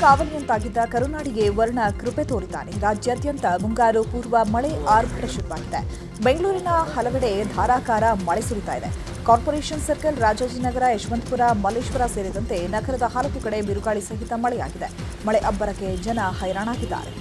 ಕಾವಲಿಯಂತಾಗಿದ್ದ ಕರುನಾಡಿಗೆ ವರ್ಣ ಕೃಪೆ ತೋರಿದ್ದಾನೆ. ರಾಜ್ಯಾದ್ಯಂತ ಮುಂಗಾರು ಪೂರ್ವ ಮಳೆ ಆರ್ಭಟ ಶುರುವಾಗಿದೆ. ಬೆಂಗಳೂರಿನ ಹಲವೆಡೆ ಧಾರಾಕಾರ ಮಳೆ ಸುರಿತಾ ಇದೆ. ಕಾರ್ಪೊರೇಷನ್ ಸರ್ಕಲ್, ರಾಜಾಜಿನಗರ, ಯಶವಂತಪುರ, ಮಲ್ಲೇಶ್ವರ ಸೇರಿದಂತೆ ನಗರದ ಹಲವು ಕಡೆ ಬಿರುಗಾಳಿ ಸಹಿತ ಮಳೆಯಾಗಿದೆ. ಮಳೆ ಅಬ್ಬರಕ್ಕೆ ಜನ ಹೈರಾಣಾಗಿದ್ದಾರೆ.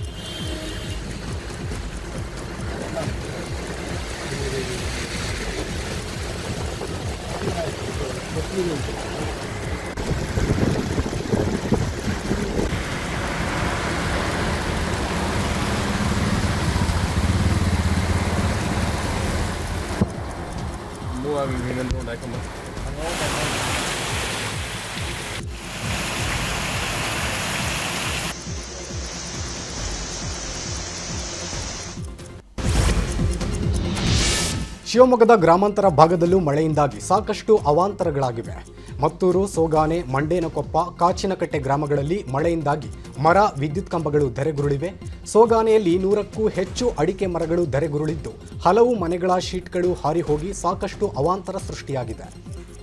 ಶಿವಮೊಗ್ಗದ ಗ್ರಾಮಾಂತರ ಭಾಗದಲ್ಲೂ ಮಳೆಯಿಂದಾಗಿ ಸಾಕಷ್ಟು ಅವಾಂತರಗಳಾಗಿವೆ. ಮತ್ತೂರು, ಸೋಗಾನೆ, ಮಂಡೇನಕೊಪ್ಪ, ಕಾಚಿನಕಟ್ಟೆ ಗ್ರಾಮಗಳಲ್ಲಿ ಮಳೆಯಿಂದಾಗಿ ಮರ, ವಿದ್ಯುತ್ ಕಂಬಗಳು ಧರೆಗುರುಳಿವೆ. ಸೋಗಾನೆಯಲ್ಲಿ 100ಕ್ಕೂ ಹೆಚ್ಚು ಅಡಿಕೆ ಮರಗಳು ಧರೆಗುರುಳಿದ್ದು ಹಲವು ಮನೆಗಳ ಶೀಟ್ಗಳು ಹಾರಿ ಹೋಗಿ ಸಾಕಷ್ಟು ಅವಾಂತರ ಸೃಷ್ಟಿಯಾಗಿದೆ.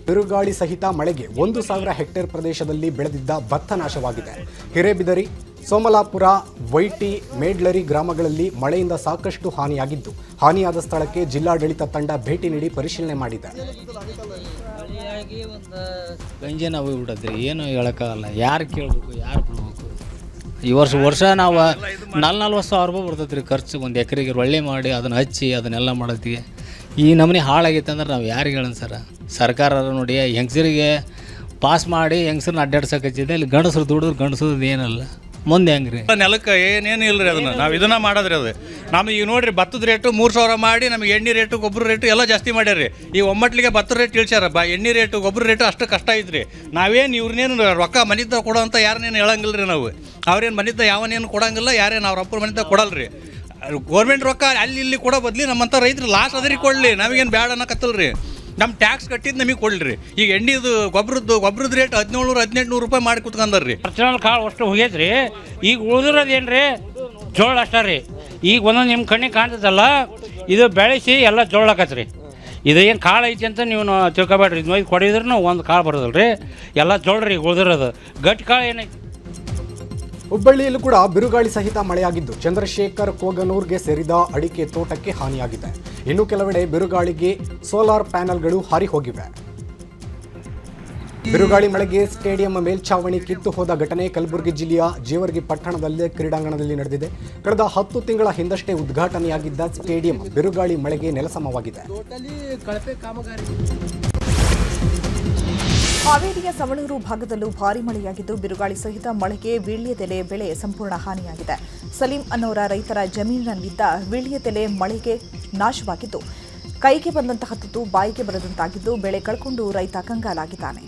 ಬಿರುಗಾಳಿ ಸಹಿತ ಮಳೆಗೆ 1,000 ಹೆಕ್ಟೇರ್ ಪ್ರದೇಶದಲ್ಲಿ ಬೆಳೆದಿದ್ದ ಭತ್ತ ನಾಶವಾಗಿದೆ. ಹಿರೇಬಿದರಿ, ಸೋಮಲಾಪುರ, ವೈಟಿ, ಮೇಡ್ಲರಿ ಗ್ರಾಮಗಳಲ್ಲಿ ಮಳೆಯಿಂದ ಸಾಕಷ್ಟು ಹಾನಿಯಾಗಿದ್ದು ಹಾನಿಯಾದ ಸ್ಥಳಕ್ಕೆ ಜಿಲ್ಲಾಡಳಿತ ತಂಡ ಭೇಟಿ ನೀಡಿ ಪರಿಶೀಲನೆ ಮಾಡಿದೆ. ಗಂಜೆ ನಾವು ಬಿಡದ್ರಿ, ಏನು ಹೇಳೋಕ್ಕಾಗಲ್ಲ. ಯಾರು ಕೇಳಬೇಕು, ಯಾರು ಬಿಡಬೇಕು. ಈ ವರ್ಷ ನಾವು 40,000 ರೂಪಾಯಿ ಬರ್ತೈತೆ ರೀ ಖರ್ಚು. ಒಂದು ಎಕರೆಗೆ ಒಳ್ಳೆ ಮಾಡಿ ಅದನ್ನು ಹಚ್ಚಿ ಅದನ್ನೆಲ್ಲ ಮಾಡೋತ್ತಿಗೆ ಈ ನಮೂನೆ ಹಾಳಾಗೈತೆ ಅಂದ್ರೆ ನಾವು ಯಾರಿಗೆ ಹೇಳೋಣ ಸರ್? ಸರ್ಕಾರ ನೋಡಿ ಹೆಂಗಸರಿಗೆ ಪಾಸ್ ಮಾಡಿ ಹೆಂಗಸರನ್ನ ಅಡ್ಡಾಡ್ಸೋಕಚ್ಚಿದೆ. ಇಲ್ಲಿ ಗಂಡಸರು ದುಡಿದ್ರೆ ಗಂಡಸರದ್ದು ಏನಲ್ಲ, ಮುಂದೆ ಹೆಂಗೆ ರೀ? ನೆಲಕ್ಕೆ ಏನೇನು ಇಲ್ಲ ರೀ. ಅದನ್ನು ನಾವು ಇದನ್ನು ಮಾಡೋದ್ರಿ. ಅದು ನಮಗೆ ಈಗ ನೋಡಿರಿ, ಭತ್ತದ ರೇಟು 3,000 ಮಾಡಿ ನಮಗೆ ಎಣ್ಣೆ ರೇಟು, ಗೊಬ್ಬರ ರೇಟು ಎಲ್ಲ ಜಾಸ್ತಿ ಮಾಡ್ಯಾರ ರೀ. ಈ ಒಮ್ಮಟ್ಲಿಗೆ ಭತ್ತದ ರೇಟ್ ಇಳಿಸ್ಯಾರಪ್ಪ, ಎಣ್ಣೆ ರೇಟು, ಗೊಬ್ಬರ ರೇಟು ಅಷ್ಟು ಕಷ್ಟ ಐತ್ರಿ. ನಾವೇನು ಇವ್ರನ್ನೇನು ರೊಕ್ಕ ಮನಿದ್ದ ಕೊಡೋ ಅಂತ ಯಾರನ್ನೇನು ಹೇಳಂಗಿಲ್ಲ ರೀ. ನಾವು ಅವ್ರೇನು ಮನಿದ್ದ ಯಾವನೇನು ಕೊಡಂಗಿಲ್ಲ, ಯಾರೇನು ಅವ್ರ ಅಪ್ಪರ ಮನಿದ್ದ ಕೊಡಲ್ಲ ರೀ. ಗೋರ್ಮೆಂಟ್ ರೊಕ್ಕ ಅಲ್ಲಿ ಇಲ್ಲಿ ಕೊಡೋ ಬದಲಿ ನಮ್ಮಂಥ ರೈತರು ಲಾಸ್ ಅದರಿಗೆ ಕೊಡಲಿ, ನಮಗೇನು ಬ್ಯಾಡ ಅನ್ನಕತ್ತಲ್ಲ ರೀ. ನಮ್ಮ ಟ್ಯಾಕ್ಸ್ ಕಟ್ಟಿದ್ದು ನಮಗೆ ಕೊಡ್ಲಿ. ಈಗ ಎಣ್ಣೆದು ಗೊಬ್ಬರದ ರೇಟ್ 1,700-1,800 ರೂಪಾಯಿ ಮಾಡಿ ಕುತ್ಕೊಂಡಾರ ರೀ. ಪರ್ಸನಲ್ ಕಾಳು ಅಷ್ಟು ಹೋಗೈತೆ ರೀ. ಈಗ ಉಳಿದಿರೋದೇನು ರೀ? ಜೋಳ ಅಷ್ಟ ರೀ. ಈಗ ಒಂದೊಂದು ನಿಮ್ಮ ಕಣ್ಣಿಗೆ ಕಾಣ್ತದಲ್ಲ, ಇದು ಬೆಳೆಸಿ ಎಲ್ಲ ಜೋಳ ಆಕತ್ರಿ. ಇದು ಏನು ಕಾಳು ಐತಿ ಅಂತ ನೀವು ತಿಳ್ಕೊಬೇಡ್ರಿ. ಇದು ಕೊಡಿದ್ರೂ ಒಂದು ಕಾಳು ಬರೋದಲ್ಲ ರೀ, ಎಲ್ಲ ಜೋಳ ರೀ ಉಳಿದಿರೋದು. ಗಟ್ಟಿ ಕಾಳು ಏನೈತಿ? ಹುಬ್ಬಳ್ಳಿಯಲ್ಲೂ ಕೂಡ ಬಿರುಗಾಳಿ ಸಹಿತ ಮಳೆಯಾಗಿದ್ದು ಚಂದ್ರಶೇಖರ್ ಕೋಗನೂರ್ಗೆ ಸೇರಿದ ಅಡಿಕೆ ತೋಟಕ್ಕೆ ಹಾನಿಯಾಗಿದೆ. ಇನ್ನು ಕೆಲವೆಡೆ ಬಿರುಗಾಳಿಗೆ ಸೋಲಾರ್ ಪ್ಯಾನೆಲ್ಗಳು ಹಾರಿ ಹೋಗಿವೆ. ಬಿರುಗಾಳಿ ಮಳೆಗೆ ಸ್ಟೇಡಿಯಂ ಮೇಲ್ಛಾವಣಿ ಕಿತ್ತು ಹೋದ ಘಟನೆ ಕಲಬುರಗಿ ಜಿಲ್ಲೆಯ ಜೇವರ್ಗಿ ಪಟ್ಟಣದಲ್ಲೇ ಕ್ರೀಡಾಂಗಣದಲ್ಲಿ ನಡೆದಿದೆ. ಕಳೆದ 10 ತಿಂಗಳ ಹಿಂದಷ್ಟೇ ಉದ್ಘಾಟನೆಯಾಗಿದ್ದ ಸ್ಟೇಡಿಯಂ ಬಿರುಗಾಳಿ ಮಳೆಗೆ ನೆಲಸಮವಾಗಿದೆ. ಹಾವೇರಿಯ ಸವಣೂರು ಭಾಗದಲ್ಲೂ ಭಾರೀ ಮಳೆಯಾಗಿದ್ದು ಬಿರುಗಾಳಿ ಸಹಿತ ಮಳೆಗೆ ವೀಳ್ಯದೆಲೆ ಬೆಳೆ ಸಂಪೂರ್ಣ ಹಾನಿಯಾಗಿದೆ. ಸಲೀಂ ಅನ್ನೋರ ರೈತರ ಜಮೀನಿನಲ್ಲಿದ್ದ ವೀಳ್ಯದೆಲೆ ಮಳೆಗೆ ನಾಶವಾಗಿದ್ದು ಕೈಗೆ ಬಂದಂತಹ ತುತ್ತು ಬಾಯಿಗೆ ಬರದಂತಾಗಿದ್ದು ಬೆಳೆ ಕಳ್ಕೊಂಡು ರೈತ ಕಂಗಾಲಾಗಿದ್ದಾನೆ.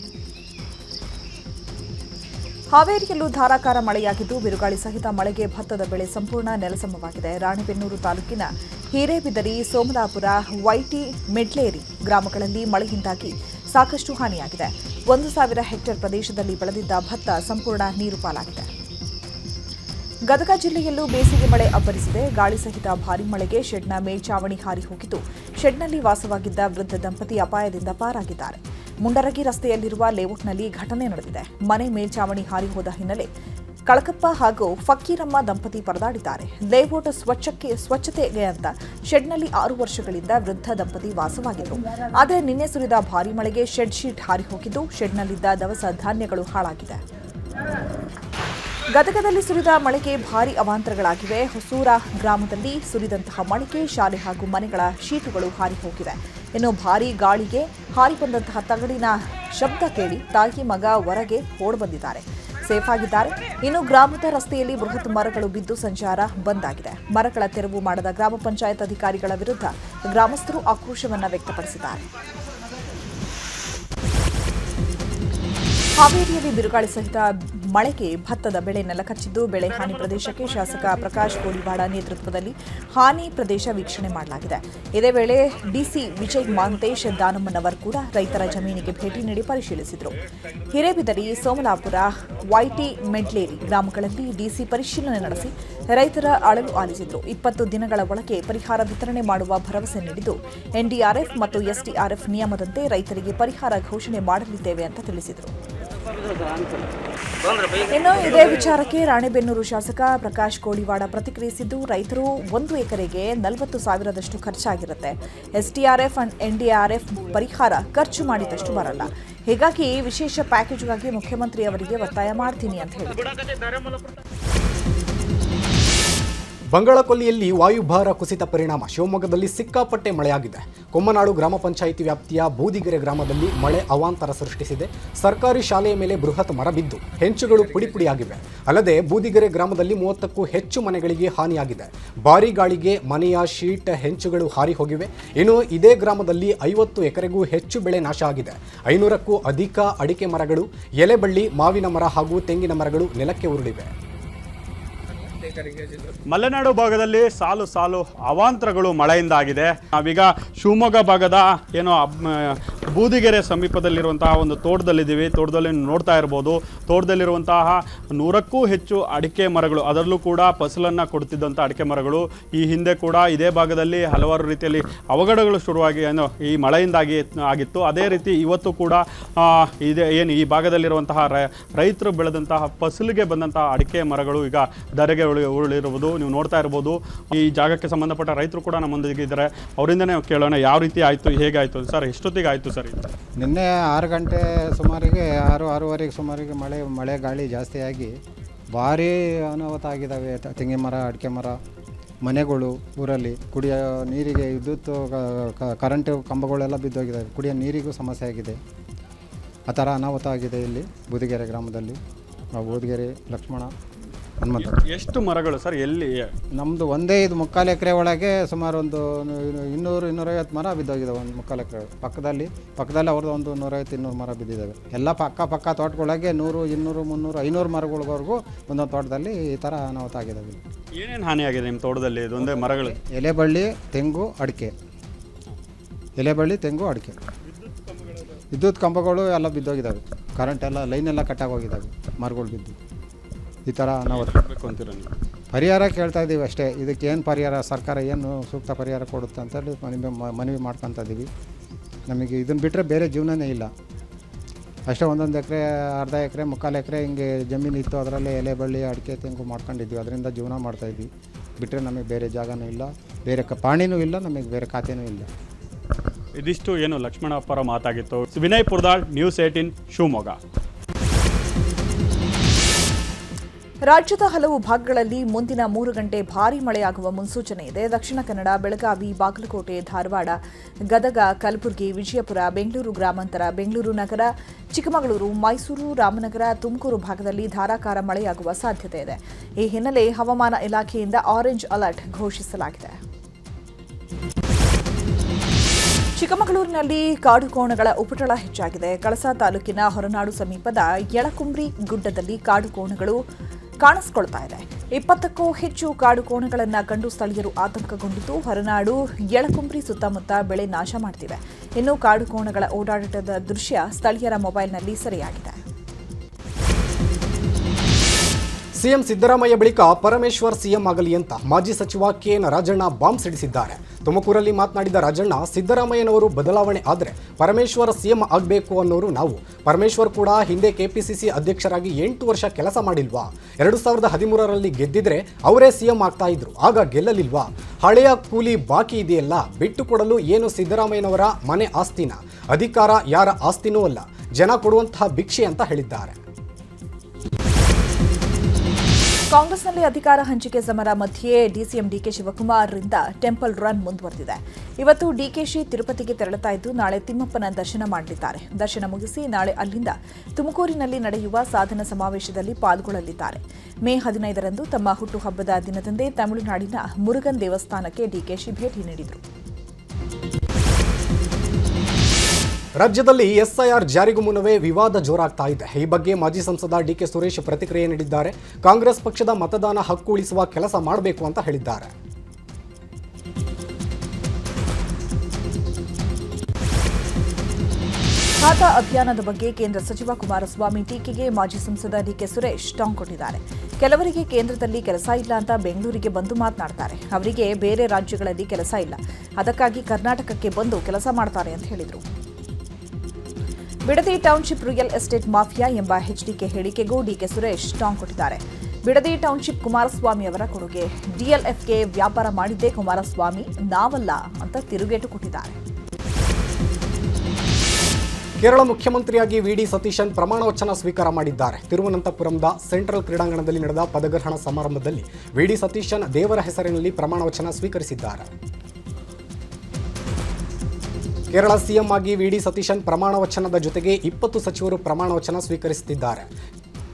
ಹಾವೇರಿಯಲ್ಲೂ ಧಾರಾಕಾರ ಮಳೆಯಾಗಿದ್ದು ಬಿರುಗಾಳಿ ಸಹಿತ ಮಳೆಗೆ ಭತ್ತದ ಬೆಳೆ ಸಂಪೂರ್ಣ ನೆಲಸಮವಾಗಿದೆ. ರಾಣೆಬೆನ್ನೂರು ತಾಲೂಕಿನ ಹಿರೇಬಿದರಿ, ಸೋಮಲಾಪುರ, ವೈಟಿ, ಮೆಡ್ಲೇರಿ ಗ್ರಾಮಗಳಲ್ಲಿ ಮಳೆಯಿಂದಾಗಿ ಸಾಕಷ್ಟು ಹಾನಿಯಾಗಿದೆ. 1,000 ಹೆಕ್ಟೇರ್ ಪ್ರದೇಶದಲ್ಲಿ ಬೆಳೆದಿದ್ದ ಭತ್ತ ಸಂಪೂರ್ಣ ನೀರು ಪಾಲಾಗಿದೆ. ಗದಗ ಜಿಲ್ಲೆಯಲ್ಲೂ ಬೇಸಿಗೆ ಮಳೆ ಅಬ್ಬರಿಸಿದೆ. ಗಾಳಿ ಸಹಿತ ಭಾರೀ ಮಳೆಗೆ ಶೆಡ್ನ ಮೇಲ್ಛಾವಣಿ ಹಾರಿ ಹೋಗಿದ್ದು ಶೆಡ್ನಲ್ಲಿ ವಾಸವಾಗಿದ್ದ ವೃದ್ಧ ದಂಪತಿ ಅಪಾಯದಿಂದ ಪಾರಾಗಿದ್ದಾರೆ. ಮುಂಡರಗಿ ರಸ್ತೆಯಲ್ಲಿರುವ ಲೇಔಟ್ನಲ್ಲಿ ಘಟನೆ ನಡೆದಿದೆ. ಮನೆ ಮೇಲ್ಛಾವಣಿ ಹಾರಿ ಹೋದ ಹಿನ್ನೆಲೆ ಕಳಕಪ್ಪ ಹಾಗೂ ಫಕೀರಮ್ಮ ದಂಪತಿ ಪರದಾಡಿದ್ದಾರೆ. ಲೇಔಟ್ ಸ್ವಚ್ಛತೆಗೆ ಅಂತ ಶೆಡ್ನಲ್ಲಿ 6 ವರ್ಷಗಳಿಂದ ವೃದ್ಧ ದಂಪತಿ ವಾಸವಾಗಿದ್ದರು. ಆದರೆ ನಿನ್ನೆ ಸುರಿದ ಭಾರೀ ಮಳೆಗೆ ಶೆಡ್ ಶೀಟ್ ಹಾರಿ ಹೋಗಿದ್ದು ಶೆಡ್ನಲ್ಲಿದ್ದ ದವಸ ಧಾನ್ಯಗಳು ಹಾಳಾಗಿದೆ. ಗದಗದಲ್ಲಿ ಸುರಿದ ಮಳೆಗೆ ಭಾರೀ ಅವಾಂತರಗಳಾಗಿವೆ. ಹೊಸೂರ ಗ್ರಾಮದಲ್ಲಿ ಸುರಿದಂತಹ ಮಳೆಗೆ ಶಾಲೆ ಹಾಗೂ ಮನೆಗಳ ಶೀಟುಗಳು ಹಾರಿ ಹೋಗಿವೆ. ಇನ್ನು ಭಾರೀ ಗಾಳಿಗೆ ಹಾರಿ ಬಂದಂತಹ ತಗಡಿನ ಶಬ್ದ ಕೇಳಿ ತಾಯಿ ಮಗ ಹೊರಗೆ ಓಡಿಬಂದಿದ್ದಾರೆ. ಸೇಫ್ ಆಗಿದ್ದಾರೆ. ಇನ್ನು ಗ್ರಾಮದ ರಸ್ತೆಯಲ್ಲಿ ಬೃಹತ್ ಮರಗಳು ಬಿದ್ದು ಸಂಚಾರ ಬಂದ್ ಆಗಿದೆ. ಮರಗಳ ತೆರವು ಮಾಡದ ಗ್ರಾಮ ಪಂಚಾಯತ್ ಅಧಿಕಾರಿಗಳ ವಿರುದ್ಧ ಗ್ರಾಮಸ್ಥರು ಆಕ್ರೋಶವನ್ನು ವ್ಯಕ್ತಪಡಿಸಿದ್ದಾರೆ. ಹಾವೇರಿಯಲ್ಲಿ ಬಿರುಗಾಳಿ ಸಹಿತ ಮಳೆಗೆ ಭತ್ತದ ಬೆಳೆ ನೆಲಕಚ್ಚಿದ್ದು ಬೆಳೆ ಹಾನಿ ಪ್ರದೇಶಕ್ಕೆ ಶಾಸಕ ಪ್ರಕಾಶ್ ಕೋಳಿವಾಡ ನೇತೃತ್ವದಲ್ಲಿ ಹಾನಿ ಪ್ರದೇಶ ವೀಕ್ಷಣೆ ಮಾಡಲಾಗಿದೆ. ಇದೇ ವೇಳೆ ಡಿಸಿ ವಿಜಯ್ ಮಾಂತೇಶ್ ದಾನಮ್ಮನವರ್ ಕೂಡ ರೈತರ ಜಮೀನಿಗೆ ಭೇಟಿ ನೀಡಿ ಪರಿಶೀಲಿಸಿದರು. ಹಿರೇಬಿದರಿ, ಸೋಮಲಾಪುರ, ವೈಟಿ, ಮೆಡ್ಲೇರಿ ಗ್ರಾಮಗಳಲ್ಲಿ ಡಿಸಿ ಪರಿಶೀಲನೆ ನಡೆಸಿ ರೈತರ ಅಳಲು ಆಲಿಸಿದರು. 20 ದಿನಗಳ ಒಳಗೆ ಪರಿಹಾರ ವಿತರಣೆ ಮಾಡುವ ಭರವಸೆ ನೀಡಿದ್ದು ಎನ್ಡಿಆರ್ಎಫ್ ಮತ್ತು ಎಸ್ಡಿಆರ್ಎಫ್ ನಿಯಮದಂತೆ ರೈತರಿಗೆ ಪರಿಹಾರ ಘೋಷಣೆ ಮಾಡಲಿದ್ದೇವೆ ಅಂತ ತಿಳಿಸಿದರು. ಇನ್ನು ಇದೇ ವಿಚಾರಕ್ಕೆ ರಾಣೆಬೆನ್ನೂರು ಶಾಸಕ ಪ್ರಕಾಶ್ ಕೋಳಿವಾಡ ಪ್ರತಿಕ್ರಿಯಿಸಿದ್ದು, ರೈತರು 1 ಎಕರೆಗೆ 40,000ದಷ್ಟು ಖರ್ಚಾಗಿರುತ್ತೆ. ಎಸ್ಡಿಆರ್ಎಫ್ ಅಂಡ್ ಎನ್ಡಿಆರ್ಎಫ್ ಪರಿಹಾರ ಖರ್ಚು ಮಾಡಿದಷ್ಟು ಬರಲ್ಲ. ಹೀಗಾಗಿ ವಿಶೇಷ ಪ್ಯಾಕೇಜ್ಗಾಗಿ ಮುಖ್ಯಮಂತ್ರಿ ಅವರಿಗೆ ಒತ್ತಾಯ ಮಾಡ್ತೀನಿ ಅಂತ ಹೇಳಿದರು. ಬಂಗಾಳಕೊಲ್ಲಿಯಲ್ಲಿ ವಾಯುಭಾರ ಕುಸಿತ ಪರಿಣಾಮ ಶಿವಮೊಗ್ಗದಲ್ಲಿ ಸಿಕ್ಕಾಪಟ್ಟೆ ಮಳೆಯಾಗಿದೆ. ಕೊಮ್ಮನಾಡು ಗ್ರಾಮ ಪಂಚಾಯಿತಿ ವ್ಯಾಪ್ತಿಯ ಬೂದಿಗೆರೆ ಗ್ರಾಮದಲ್ಲಿ ಮಳೆ ಅವಾಂತರ ಸೃಷ್ಟಿಸಿದೆ. ಸರ್ಕಾರಿ ಶಾಲೆಯ ಮೇಲೆ ಬೃಹತ್ ಮರ ಬಿದ್ದು ಹೆಂಚುಗಳು ಪುಡಿಪುಡಿಯಾಗಿವೆ. ಅಲ್ಲದೆ ಬೂದಿಗೆರೆ ಗ್ರಾಮದಲ್ಲಿ 30ಕ್ಕೂ ಹೆಚ್ಚು ಮನೆಗಳಿಗೆ ಹಾನಿಯಾಗಿದೆ. ಭಾರೀ ಗಾಳಿಗೆ ಮನೆಯ ಶೀಟ್ ಹೆಂಚುಗಳು ಹಾರಿ ಹೋಗಿವೆ. ಇನ್ನು ಇದೇ ಗ್ರಾಮದಲ್ಲಿ 50 ಎಕರೆಗೂ ಹೆಚ್ಚು ಬೆಳೆ ನಾಶ ಆಗಿದೆ. 500ಕ್ಕೂ ಅಧಿಕ ಅಡಿಕೆ ಮರಗಳು, ಎಲೆಬಳ್ಳಿ, ಮಾವಿನ ಮರ ಹಾಗೂ ತೆಂಗಿನ ಮರಗಳು ನೆಲಕ್ಕೆ ಉರುಳಿವೆ. ಮಲೆನಾಡು ಭಾಗದಲ್ಲಿ ಸಾಲು ಸಾಲು ಅವಾಂತರಗಳು ಮಳೆಯಿಂದ ಆಗಿದೆ. ನಾವೀಗ ಶಿವಮೊಗ್ಗ ಭಾಗದ ಏನೋ ಬೂದಿಗೆರೆ ಸಮೀಪದಲ್ಲಿರುವಂತಹ ಒಂದು ತೋಟದಲ್ಲಿದ್ದೀವಿ. ತೋಟದಲ್ಲಿ ನೋಡ್ತಾ ಇರ್ಬೋದು, ತೋಟದಲ್ಲಿರುವಂತಹ 100ಕ್ಕೂ ಹೆಚ್ಚು ಅಡಿಕೆ ಮರಗಳು, ಅದರಲ್ಲೂ ಕೂಡ ಫಸಲನ್ನು ಕೊಡ್ತಿದ್ದಂಥ ಅಡಿಕೆ ಮರಗಳು ಈ ಹಿಂದೆ ಕೂಡ ಇದೇ ಭಾಗದಲ್ಲಿ ಹಲವಾರು ರೀತಿಯಲ್ಲಿ ಅವಘಡಗಳು ಶುರುವಾಗಿ ಈ ಮಳೆಯಿಂದಾಗಿ ಆಗಿತ್ತು. ಅದೇ ರೀತಿ ಇವತ್ತು ಕೂಡ ಏನು ಈ ಭಾಗದಲ್ಲಿರುವಂತಹ ರೈತರು ಬೆಳೆದಂತಹ ಫಸಲಿಗೆ ಬಂದಂತಹ ಅಡಿಕೆ ಮರಗಳು ಈಗ ಧರೆಗೆ ಉರುಳಿರುವುದು ನೀವು ನೋಡ್ತಾ ಇರ್ಬೋದು. ಈ ಜಾಗಕ್ಕೆ ಸಂಬಂಧಪಟ್ಟ ರೈತರು ಕೂಡ ನಮ್ಮೊಂದಿಗೆ ಇದ್ದಾರೆ. ಅವರಿಂದನೇ ಕೇಳೋಣ ಯಾವ ರೀತಿ ಆಯಿತು, ಹೇಗಾಯಿತು ಸರ್, ಎಷ್ಟೊತ್ತಿಗೆ ಆಯಿತು ಸರ್? ನಿನ್ನೆ 6 ಗಂಟೆ ಸುಮಾರಿಗೆ 6-6:30 ಸುಮಾರಿಗೆ ಮಳೆ ಗಾಳಿ ಜಾಸ್ತಿಯಾಗಿ ಭಾರೀ ಅನಾಹುತ ಆಗಿದ್ದಾವೆ. ತೆಂಗಿನ ಮರ, ಅಡಿಕೆ ಮರ, ಮನೆಗಳು, ಊರಲ್ಲಿ ಕುಡಿಯೋ ನೀರಿಗೆ ವಿದ್ಯುತ್ ಕರೆಂಟ್ ಕಂಬಗಳೆಲ್ಲ ಬಿದ್ದೋಗಿದ್ದಾವೆ. ಕುಡಿಯೋ ನೀರಿಗೂ ಸಮಸ್ಯೆ ಆಗಿದೆ. ಆ ಥರ ಅನಾಹುತ ಆಗಿದೆ ಇಲ್ಲಿ ಬೂದಿಗೆರೆ ಗ್ರಾಮದಲ್ಲಿ. ಬೂದಿಗೆರೆ ಲಕ್ಷ್ಮಣ ಹನುಮಂತ. ಎಷ್ಟು ಮರಗಳು ಸರ್? ಎಲ್ಲಿ? ನಮ್ಮದು ಒಂದೇ ಇದು 3/4 ಎಕರೆ ಒಳಗೆ ಸುಮಾರು ಒಂದು 200-250 ಮರ ಬಿದ್ದೋಗಿದ್ದಾವೆ. ಒಂದು 3/4 ಎಕರೆ ಪಕ್ಕದಲ್ಲಿ ಅವ್ರದ್ದು ಒಂದು 150-200 ಮರ ಬಿದ್ದಿದ್ದಾವೆ. ಎಲ್ಲ ಪಕ್ಕ ತೋಟಗಳಿಗೆ 100-200-300-500 ಮರಗಳವರೆಗೂ ಒಂದೊಂದು ತೋಟದಲ್ಲಿ ಈ ಥರ ಅನಾಹುತ ಆಗಿದ್ದಾವೆ. ಏನೇನು ಹಾನಿಯಾಗಿದೆ ನಿಮ್ಮ ತೋಟದಲ್ಲಿ? ಇದೊಂದೇ ಮರಗಳು? ಎಲೆಬಳ್ಳಿ, ತೆಂಗು, ಅಡಿಕೆ. ಎಲೆಬಳ್ಳಿ, ತೆಂಗು, ಅಡಿಕೆ. ವಿದ್ಯುತ್ ಕಂಬಗಳು ಎಲ್ಲ ಬಿದ್ದೋಗಿದ್ದಾವೆ. ಕರೆಂಟ್ ಎಲ್ಲ ಲೈನೆಲ್ಲ ಕಟ್ಟಾಗೋಗಿದ್ದಾವೆ ಮರಗಳು ಬಿದ್ದು. ಈ ಥರ ನಾವು ಅಂತೀರ ನೀವು? ಪರಿಹಾರ ಕೇಳ್ತಾ ಇದ್ದೀವಿ ಅಷ್ಟೇ. ಇದಕ್ಕೆ ಏನು ಪರಿಹಾರ, ಸರ್ಕಾರ ಏನು ಸೂಕ್ತ ಪರಿಹಾರ ಕೊಡುತ್ತೆ ಅಂತೇಳಿ ಮನವಿ ಮಾಡ್ಕೊತಾ ಇದ್ದೀವಿ. ನಮಗೆ ಇದನ್ನು ಬಿಟ್ಟರೆ ಬೇರೆ ಜೀವನನೇ ಇಲ್ಲ. ಅಷ್ಟೇ 1 ಎಕರೆ, ಅರ್ಧ ಎಕರೆ, 3/4 ಎಕರೆ ಹಿಂಗೆ ಜಮೀನು ಇತ್ತು. ಅದರಲ್ಲೇ ಎಲೆ ಬಳ್ಳಿ, ಅಡಿಕೆ, ತೆಂಗು ಮಾಡ್ಕೊಂಡಿದ್ವಿ. ಅದರಿಂದ ಜೀವನ ಮಾಡ್ತಾಯಿದ್ವಿ. ಬಿಟ್ಟರೆ ನಮಗೆ ಬೇರೆ ಜಾಗನೂ ಇಲ್ಲ, ಬೇರೆ ಪಾಣಿನೂ ಇಲ್ಲ, ನಮಗೆ ಬೇರೆ ಖಾತೆನೂ ಇಲ್ಲ. ಇದಿಷ್ಟು ಏನು ಲಕ್ಷ್ಮಣ ಅಪ್ಪರ ಮಾತಾಗಿತ್ತು. ವಿನಯ್ ಪುರದಾಳ್, ನ್ಯೂಸ್ 18 ಶಿವಮೊಗ್ಗ. ರಾಜ್ಯದ ಹಲವು ಭಾಗಗಳಲ್ಲಿ ಮುಂದಿನ 3 ಗಂಟೆ ಭಾರೀ ಮಳೆಯಾಗುವ ಮುನ್ಸೂಚನೆ ಇದೆ. ದಕ್ಷಿಣ ಕನ್ನಡ, ಬೆಳಗಾವಿ, ಬಾಗಲಕೋಟೆ, ಧಾರವಾಡ, ಗದಗ, ಕಲಬುರಗಿ, ವಿಜಯಪುರ, ಬೆಂಗಳೂರು ಗ್ರಾಮಾಂತರ, ಬೆಂಗಳೂರು ನಗರ, ಚಿಕ್ಕಮಗಳೂರು, ಮೈಸೂರು, ರಾಮನಗರ, ತುಮಕೂರು ಭಾಗದಲ್ಲಿ ಧಾರಾಕಾರ ಮಳೆಯಾಗುವ ಸಾಧ್ಯತೆ ಇದೆ. ಈ ಹಿನ್ನೆಲೆ ಹವಾಮಾನ ಇಲಾಖೆಯಿಂದ ಆರೆಂಜ್ ಅಲರ್ಟ್ ಘೋಷಿಸಲಾಗಿದೆ. ಚಿಕ್ಕಮಗಳೂರಿನಲ್ಲಿ ಕಾಡುಕೋಣಗಳ ಉಪಟಳ ಹೆಚ್ಚಾಗಿದೆ. ಕಳಸಾ ತಾಲೂಕಿನ ಹೊರನಾಡು ಸಮೀಪದ ಯಳಕುಂಬ್ರಿ ಗುಡ್ಡದಲ್ಲಿ ಕಾಡುಕೋಣಗಳು ಕಾಣಿಸಿಕೊಳ್ತಾ ಇದೆ. 20ಕ್ಕೂ ಹೆಚ್ಚು ಕಾಡುಕೋಣಗಳನ್ನು ಕಂಡು ಸ್ಥಳೀಯರು ಆತಂಕಗೊಂಡಿದ್ದು, ಹೊರನಾಡು, ಯಳಕುಂಬ್ರಿ ಸುತ್ತಮುತ್ತ ಬೆಳೆ ನಾಶ ಮಾಡ್ತಿವೆ. ಇನ್ನು ಕಾಡುಕೋಣಗಳ ಓಡಾಟದ ದೃಶ್ಯ ಸ್ಥಳೀಯರ ಮೊಬೈಲ್ನಲ್ಲಿ ಸೆರೆಯಾಗಿದೆ. ಸಿಎಂ ಸಿದ್ದರಾಮಯ್ಯ ಬಳಿಕ ಪರಮೇಶ್ವರ್ ಸಿಎಂ ಆಗಲಿ ಅಂತ ಮಾಜಿ ಸಚಿವ ಕೆಎನ್ ರಾಜಣ್ಣ ಬಾಂಬ್ ಸಿಡಿಸಿದ್ದಾರೆ. ತುಮಕೂರಲ್ಲಿ ಮಾತನಾಡಿದ ರಾಜಣ್ಣ, ಸಿದ್ದರಾಮಯ್ಯನವರು ಬದಲಾವಣೆ ಆದರೆ ಪರಮೇಶ್ವರ್ ಸಿಎಂ ಆಗಬೇಕು ಅನ್ನೋರು ನಾವು. ಪರಮೇಶ್ವರ್ ಕೂಡ ಹಿಂದೆ ಕೆಪಿಸಿಸಿ ಅಧ್ಯಕ್ಷರಾಗಿ 8 ವರ್ಷ ಕೆಲಸ ಮಾಡಿಲ್ವಾ? 2013ರಲ್ಲಿ ಗೆದ್ದಿದ್ರೆ ಅವರೇ ಸಿಎಂ ಆಗ್ತಾ ಇದ್ರು, ಆಗ ಗೆಲ್ಲಲಿಲ್ವಾ? ಹಳೆಯ ಕೂಲಿ ಬಾಕಿ ಇದೆಯಲ್ಲ, ಬಿಟ್ಟು ಕೊಡಲು ಏನು ಸಿದ್ದರಾಮಯ್ಯನವರ ಮನೆ ಆಸ್ತಿನ? ಅಧಿಕಾರ ಯಾರ ಆಸ್ತಿನೂ ಅಲ್ಲ, ಜನ ಕೊಡುವಂತಹ ಭಿಕ್ಷೆ ಅಂತ ಹೇಳಿದ್ದಾರೆ. ಕಾಂಗ್ರೆಸ್ನಲ್ಲಿ ಅಧಿಕಾರ ಹಂಚಿಕೆ ಸಮರ ಮಧ್ಯೆ ಡಿಸಿಎಂ ಡಿಕೆ ಶಿವಕುಮಾರ್ರಿಂದ ಟೆಂಪಲ್ ರನ್ ಮುಂದುವರೆದಿದೆ. ಇವತ್ತು ಡಿಕೆಶಿ ತಿರುಪತಿಗೆ ತೆರಳುತ್ತಾ ಇದ್ದು, ನಾಳೆ ತಿಮ್ಮಪ್ಪನ ದರ್ಶನ ಮಾಡಲಿದ್ದಾರೆ. ದರ್ಶನ ಮುಗಿಸಿ ನಾಳೆ ಅಲ್ಲಿಂದ ತುಮಕೂರಿನಲ್ಲಿ ನಡೆಯುವ ಸಾಧನ ಸಮಾವೇಶದಲ್ಲಿ ಪಾಲ್ಗೊಳ್ಳಲಿದ್ದಾರೆ. ಮೇ 15ರಂದು ತಮ್ಮ ಹುಟ್ಟುಹಬ್ಬದ ದಿನದಂದೇ ತಮಿಳುನಾಡಿನ ಮುರುಗನ್ ದೇವಸ್ಥಾನಕ್ಕೆ ಡಿಕೆಶಿ ಭೇಟಿ ನೀಡಿದರು. ರಾಜ್ಯದಲ್ಲಿ ಎಸ್ಐಆರ್ ಜಾರಿಗೂ ಮುನ್ನವೇ ವಿವಾದ ಜೋರಾಗ್ತಾ ಇದೆ. ಈ ಬಗ್ಗೆ ಮಾಜಿ ಸಂಸದ ಡಿಕೆ ಸುರೇಶ್ ಪ್ರತಿಕ್ರಿಯೆ ನೀಡಿದ್ದಾರೆ. ಕಾಂಗ್ರೆಸ್ ಪಕ್ಷದ ಮತದಾನ ಹಕ್ಕು ಉಳಿಸುವ ಕೆಲಸ ಮಾಡಬೇಕು ಅಂತ ಹೇಳಿದ್ದಾರೆ. ಖಾತಾ ಅಭಿಯಾನದ ಬಗ್ಗೆ ಕೇಂದ್ರ ಸಚಿವ ಕುಮಾರಸ್ವಾಮಿ ಟೀಕೆಗೆ ಮಾಜಿ ಸಂಸದ ಡಿಕೆ ಸುರೇಶ್ ಟಾಂಗ್ ಕೊಟ್ಟಿದ್ದಾರೆ. ಕೆಲವರಿಗೆ ಕೇಂದ್ರದಲ್ಲಿ ಕೆಲಸ ಇಲ್ಲ ಅಂತ ಬೆಂಗಳೂರಿಗೆ ಬಂದು ಮಾತನಾಡ್ತಾರೆ. ಅವರಿಗೆ ಬೇರೆ ರಾಜ್ಯಗಳಲ್ಲಿ ಕೆಲಸ ಇಲ್ಲ, ಅದಕ್ಕಾಗಿ ಕರ್ನಾಟಕಕ್ಕೆ ಬಂದು ಕೆಲಸ ಮಾಡ್ತಾರೆ ಅಂತ ಹೇಳಿದರು. Bidadi township real estate mafia ಎಂಬ ಎಚ್ಡಿಕೆ ಹೇಳಿಕೆಗೂ ಡಿಕೆ ಸುರೇಶ್ ಟಾಂಗ್ ಕೊಟ್ಟಿದ್ದಾರೆ. ಬಿಡದಿ ಟೌನ್ಶಿಪ್ ಕುಮಾರಸ್ವಾಮಿ ಅವರ ಕೊಡುಗೆ. ಡಿಎಲ್ಎಫ್ಗೆ ವ್ಯಾಪಾರ ಮಾಡಿದ್ದೇ ಕುಮಾರಸ್ವಾಮಿ, ನಾವಲ್ಲ ಅಂತ ತಿರುಗೇಟು ಕೊಟ್ಟಿದ್ದಾರೆ. ಕೇರಳ ಮುಖ್ಯಮಂತ್ರಿಯಾಗಿ ವಿಡಿ ಸತೀಶನ್ ಪ್ರಮಾಣ ವಚನ ಸ್ವೀಕಾರ ಮಾಡಿದ್ದಾರೆ. ತಿರುವನಂತಪುರಂದ ಸೆಂಟ್ರಲ್ ಕ್ರೀಡಾಂಗಣದಲ್ಲಿ ನಡೆದ ಪದಗ್ರಹಣ ಸಮಾರಂಭದಲ್ಲಿ ವಿಡಿ ಸತೀಶನ್ ದೇವರ ಹೆಸರಿನಲ್ಲಿ ಪ್ರಮಾಣ ವಚನ ಸ್ವೀಕರಿಸಿದ್ದಾರೆ. ಕೇರಳ ಸಿಎಂ ಆಗಿ ವಿಡಿ ಸತೀಶನ್ ಪ್ರಮಾಣ ವಚನದ ಜೊತೆಗೆ 20 ಸಚಿವರು ಪ್ರಮಾಣ ವಚನ ಸ್ವೀಕರಿಸುತ್ತಿದ್ದಾರೆ.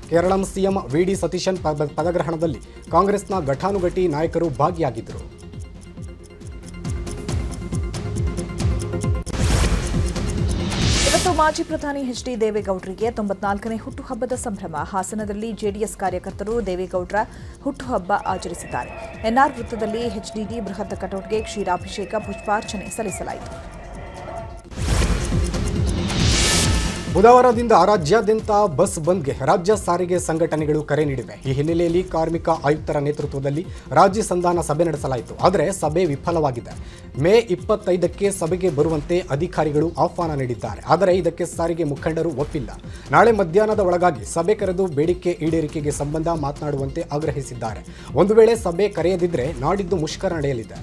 ಕೇರಳಂ ಸಿಎಂ ವಿಡಿ ಸತೀಶನ್ ಪದಗ್ರಹಣದಲ್ಲಿ ಕಾಂಗ್ರೆಸ್ನ ಘಟಾನುಘಟಿ ನಾಯಕರು ಭಾಗಿಯಾಗಿದ್ದರು. ಇವತ್ತು ಮಾಜಿ ಪ್ರಧಾನಿ ಎಚ್ಡಿ ದೇವೇಗೌಡರಿಗೆ 94ನೇ ಹುಟ್ಟುಹಬ್ಬದ ಸಂಭ್ರಮ. ಹಾಸನದಲ್ಲಿ ಜೆಡಿಎಸ್ ಕಾರ್ಯಕರ್ತರು ದೇವೇಗೌಡರ ಹುಟ್ಟುಹಬ್ಬ ಆಚರಿಸಿದ್ದಾರೆ. ಎನ್ಆರ್ ವೃತ್ತದಲ್ಲಿ ಎಚ್ಡಿಡಿ ಬೃಹತ್ ಕಟೌಟ್ಗೆ ಕ್ಷೀರಾಭಿಷೇಕ, ಪುಷ್ಪಾರ್ಚನೆ ಸಲ್ಲಿಸಲಾಯಿತು. ಬುಧವಾರದಿಂದ ರಾಜ್ಯಾದ್ಯಂತ ಬಸ್ ಬಂದ್ಗೆ ರಾಜ್ಯ ಸಾರಿಗೆ ಸಂಘಟನೆಗಳು ಕರೆ ನೀಡಿವೆ. ಈ ಹಿನ್ನೆಲೆಯಲ್ಲಿ ಕಾರ್ಮಿಕ ಆಯುಕ್ತರ ನೇತೃತ್ವದಲ್ಲಿ ರಾಜ್ಯ ಸಂಧಾನ ಸಭೆ ನಡೆಸಲಾಯಿತು. ಆದರೆ ಸಭೆ ವಿಫಲವಾಗಿದೆ. ಮೇ 25ಕ್ಕೆ ಸಭೆಗೆ ಬರುವಂತೆ ಅಧಿಕಾರಿಗಳು ಆಹ್ವಾನ ನೀಡಿದ್ದಾರೆ. ಆದರೆ ಇದಕ್ಕೆ ಸಾರಿಗೆ ಮುಖಂಡರು ಒಪ್ಪಿಲ್ಲ. ನಾಳೆ ಮಧ್ಯಾಹ್ನದ ಒಳಗಾಗಿ ಸಭೆ ಕರೆದು ಬೇಡಿಕೆ ಈಡೇರಿಕೆಗೆ ಸಂಬಂಧ ಮಾತನಾಡುವಂತೆ ಆಗ್ರಹಿಸಿದ್ದಾರೆ. ಒಂದು ವೇಳೆ ಸಭೆ ಕರೆಯದಿದ್ದರೆ ನಾಡಿದ್ದು ಮುಷ್ಕರ ನಡೆಯಲಿದೆ.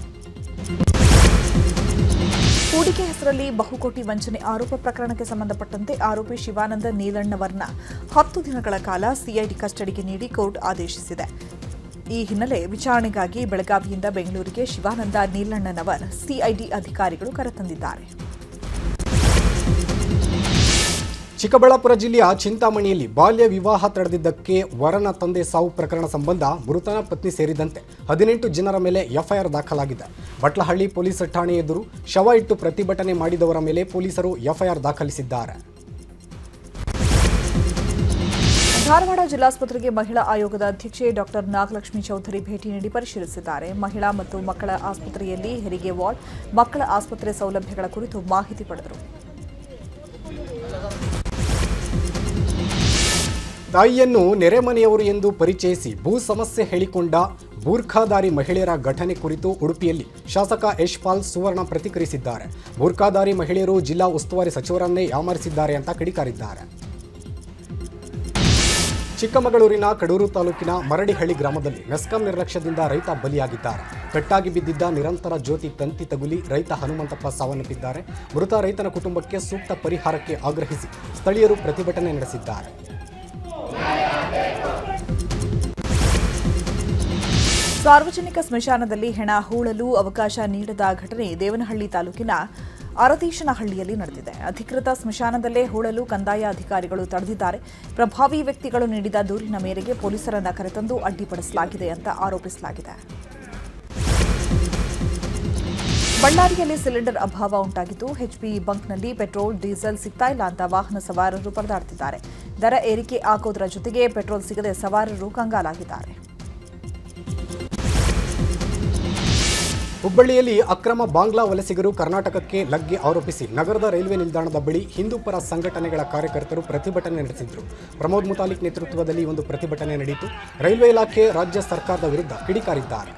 ಹೂಡಿಕೆ ಹೆಸರಲ್ಲಿ ಬಹುಕೋಟಿ ವಂಚನೆ ಆರೋಪ ಪ್ರಕರಣಕ್ಕೆ ಸಂಬಂಧಪಟ್ಟಂತೆ ಆರೋಪಿ ಶಿವಾನಂದ ನೀಲಣ್ಣವರನ್ನ 10 ದಿನಗಳ ಕಾಲ ಸಿಐಡಿ ಕಸ್ಟಡಿಗೆ ನೀಡಿ ಕೋರ್ಟ್ ಆದೇಶಿಸಿದೆ. ಈ ಹಿನ್ನೆಲೆ ವಿಚಾರಣೆಗಾಗಿ ಬೆಳಗಾವಿಯಿಂದ ಬೆಂಗಳೂರಿಗೆ ಶಿವಾನಂದ ನೀಲಣ್ಣನವರ್ ಸಿಐಡಿ ಅಧಿಕಾರಿಗಳು ಕರೆತಂದಿದ್ದಾರೆ. ಚಿಕ್ಕಬಳ್ಳಾಪುರ ಜಿಲ್ಲೆಯ ಚಿಂತಾಮಣಿಯಲ್ಲಿ ಬಾಲ್ಯ ವಿವಾಹ ತಡೆದಿದ್ದಕ್ಕೆ ವರನ ತಂದೆ ಸಾವು ಪ್ರಕರಣ ಸಂಬಂಧ ಮೃತನ ಪತ್ನಿ ಸೇರಿದಂತೆ 18 ಜನರ ಮೇಲೆ ಎಫ್ಐಆರ್ ದಾಖಲಾಗಿದೆ. ಬಟ್ಲಹಳ್ಳಿ ಪೊಲೀಸ್ ಠಾಣೆ ಎದುರು ಶವ ಇಟ್ಟು ಪ್ರತಿಭಟನೆ ಮಾಡಿದವರ ಮೇಲೆ ಪೊಲೀಸರು ಎಫ್ಐಆರ್ ದಾಖಲಿಸಿದ್ದಾರೆ. ಧಾರವಾಡ ಜಿಲ್ಲಾಸ್ಪತ್ರೆಗೆ ಮಹಿಳಾ ಆಯೋಗದ ಅಧ್ಯಕ್ಷೆ ಡಾಕ್ಟರ್ ನಾಗಲಕ್ಷ್ಮಿ ಚೌಧರಿ ಭೇಟಿ ನೀಡಿ ಪರಿಶೀಲಿಸಿದ್ದಾರೆ. ಮಹಿಳಾ ಮತ್ತು ಮಕ್ಕಳ ಆಸ್ಪತ್ರೆಯಲ್ಲಿ ಹೆರಿಗೆ ವಾರ್ಡ್, ಮಕ್ಕಳ ಆಸ್ಪತ್ರೆ ಸೌಲಭ್ಯಗಳ ಕುರಿತು ಮಾಹಿತಿ ಪಡೆದರು. ತಾಯಿಯನ್ನು ನೆರೆಮನೆಯವರು ಎಂದು ಪರಿಚಯಿಸಿ ಭೂ ಸಮಸ್ಯೆ ಹೇಳಿಕೊಂಡ ಬೂರ್ಖಾಧಾರಿ ಮಹಿಳೆಯರ ಘಟನೆ ಕುರಿತು ಉಡುಪಿಯಲ್ಲಿ ಶಾಸಕ ಯಶ್ಪಾಲ್ ಸುವರ್ಣ ಪ್ರತಿಕ್ರಿಯಿಸಿದ್ದಾರೆ. ಬೂರ್ಖಾಧಾರಿ ಮಹಿಳೆಯರು ಜಿಲ್ಲಾ ಉಸ್ತುವಾರಿ ಸಚಿವರನ್ನೇ ಯಾಮಾರಿಸಿದ್ದಾರೆ ಅಂತ ಕಿಡಿಕಾರಿದ್ದಾರೆ. ಚಿಕ್ಕಮಗಳೂರಿನ ಕಡೂರು ತಾಲೂಕಿನ ಮರಡಿಹಳ್ಳಿ ಗ್ರಾಮದಲ್ಲಿ ಮೆಸ್ಕಾಂ ನಿರ್ಲಕ್ಷ್ಯದಿಂದ ರೈತ ಬಲಿಯಾಗಿದ್ದಾರೆ. ಕಟ್ಟಾಗಿ ಬಿದ್ದಿದ್ದ ನಿರಂತರ ಜ್ಯೋತಿ ತಂತಿ ತಗುಲಿ ರೈತ ಹನುಮಂತಪ್ಪ ಸಾವನ್ನಪ್ಪಿದ್ದಾರೆ. ಮೃತ ರೈತನ ಕುಟುಂಬಕ್ಕೆ ಸೂಕ್ತ ಪರಿಹಾರಕ್ಕೆ ಆಗ್ರಹಿಸಿ ಸ್ಥಳೀಯರು ಪ್ರತಿಭಟನೆ ನಡೆಸಿದ್ದಾರೆ. ಸಾರ್ವಜನಿಕ ಸ್ಮಶಾನದಲ್ಲಿ ಹೆಣ ಹೂಳಲು ಅವಕಾಶ ನೀಡದ ಘಟನೆ ದೇವನಹಳ್ಳಿ ತಾಲೂಕಿನ ಅರತೀಶನಹಳ್ಳಿಯಲ್ಲಿ ನಡೆದಿದೆ. ಅಧಿಕೃತ ಸ್ಮಶಾನದಲ್ಲೇ ಹೂಳಲು ಕಂದಾಯ ಅಧಿಕಾರಿಗಳು ತಡೆದಿದ್ದಾರೆ. ಪ್ರಭಾವಿ ವ್ಯಕ್ತಿಗಳು ನೀಡಿದ ದೂರಿನ ಮೇರೆಗೆ ಪೊಲೀಸರನ್ನ ಕರೆತಂದು ಅಡ್ಡಿಪಡಿಸಲಾಗಿದೆ ಅಂತ ಆರೋಪಿಸಲಾಗಿದೆ. ಬಳ್ಳಾರಿಯಲ್ಲಿ ಸಿಲಿಂಡರ್ ಅಭಾವ ಉಂಟಾಗಿದ್ದು ಎಚ್ಪಿ ಬಂಕ್ನಲ್ಲಿ ಪೆಟ್ರೋಲ್, ಡೀಸೆಲ್ ಸಿಗ್ತಾ ಇಲ್ಲ ಅಂತ ವಾಹನ ಸವಾರರು ಪರದಾಡ್ತಿದ್ದಾರೆ. ದರ ಏರಿಕೆ ಆಗೋದರ ಜೊತೆಗೆ ಪೆಟ್ರೋಲ್ ಸಿಗದೆ ಸವಾರರು ಕಂಗಾಲಾಗಿದ್ದಾರೆ. ಹುಬ್ಬಳ್ಳಿಯಲ್ಲಿ ಅಕ್ರಮ ಬಾಂಗ್ಲಾ ವಲಸಿಗರು ಕರ್ನಾಟಕಕ್ಕೆ ಲಗ್ಗೆ ಆರೋಪಿಸಿ ನಗರದ ರೈಲ್ವೆ ನಿಲ್ದಾಣದ ಬಳಿ ಹಿಂದೂಪರ ಸಂಘಟನೆಗಳ ಕಾರ್ಯಕರ್ತರು ಪ್ರತಿಭಟನೆ ನಡೆಸಿದರು. ಪ್ರಮೋದ್ ಮುತಾಲಿಕ್ ನೇತೃತ್ವದಲ್ಲಿ ಒಂದು ಪ್ರತಿಭಟನೆ ನಡೆಯಿತು. ರೈಲ್ವೆ ಇಲಾಖೆ ರಾಜ್ಯ ಸರ್ಕಾರದ ವಿರುದ್ಧ ಕಿಡಿಕಾರಿದ್ದಾರೆ.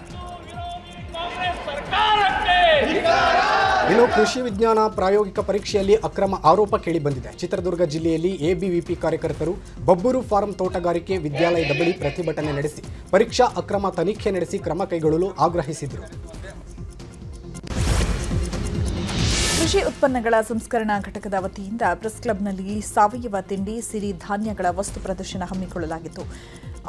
ಇನ್ನು ಕೃಷಿ ವಿಜ್ಞಾನ ಪ್ರಾಯೋಗಿಕ ಪರೀಕ್ಷೆಯಲ್ಲಿ ಅಕ್ರಮ ಆರೋಪ ಕೇಳಿಬಂದಿದೆ. ಚಿತ್ರದುರ್ಗ ಜಿಲ್ಲೆಯಲ್ಲಿ ಎಬಿವಿಪಿ ಕಾರ್ಯಕರ್ತರು ಬಬ್ಬೂರು ಫಾರ್ಮ್ ತೋಟಗಾರಿಕೆ ವಿದ್ಯಾಲಯದ ಬಳಿ ಪ್ರತಿಭಟನೆ ನಡೆಸಿ ಪರೀಕ್ಷಾ ಅಕ್ರಮ ತನಿಖೆ ನಡೆಸಿ ಕ್ರಮ ಕೈಗೊಳ್ಳಲು ಆಗ್ರಹಿಸಿದರು. ಕೃಷಿ ಉತ್ಪನ್ನಗಳ ಸಂಸ್ಕರಣಾ ಘಟಕದ ವತಿಯಿಂದ ಪ್ರೆಸ್ ಕ್ಲಬ್ನಲ್ಲಿ ಸಾವಯವ ತಿಂಡಿ, ಸಿರಿ ಧಾನ್ಯಗಳ ವಸ್ತು ಪ್ರದರ್ಶನ ಹಮ್ಮಿಕೊಳ್ಳಲಾಗಿತ್ತು.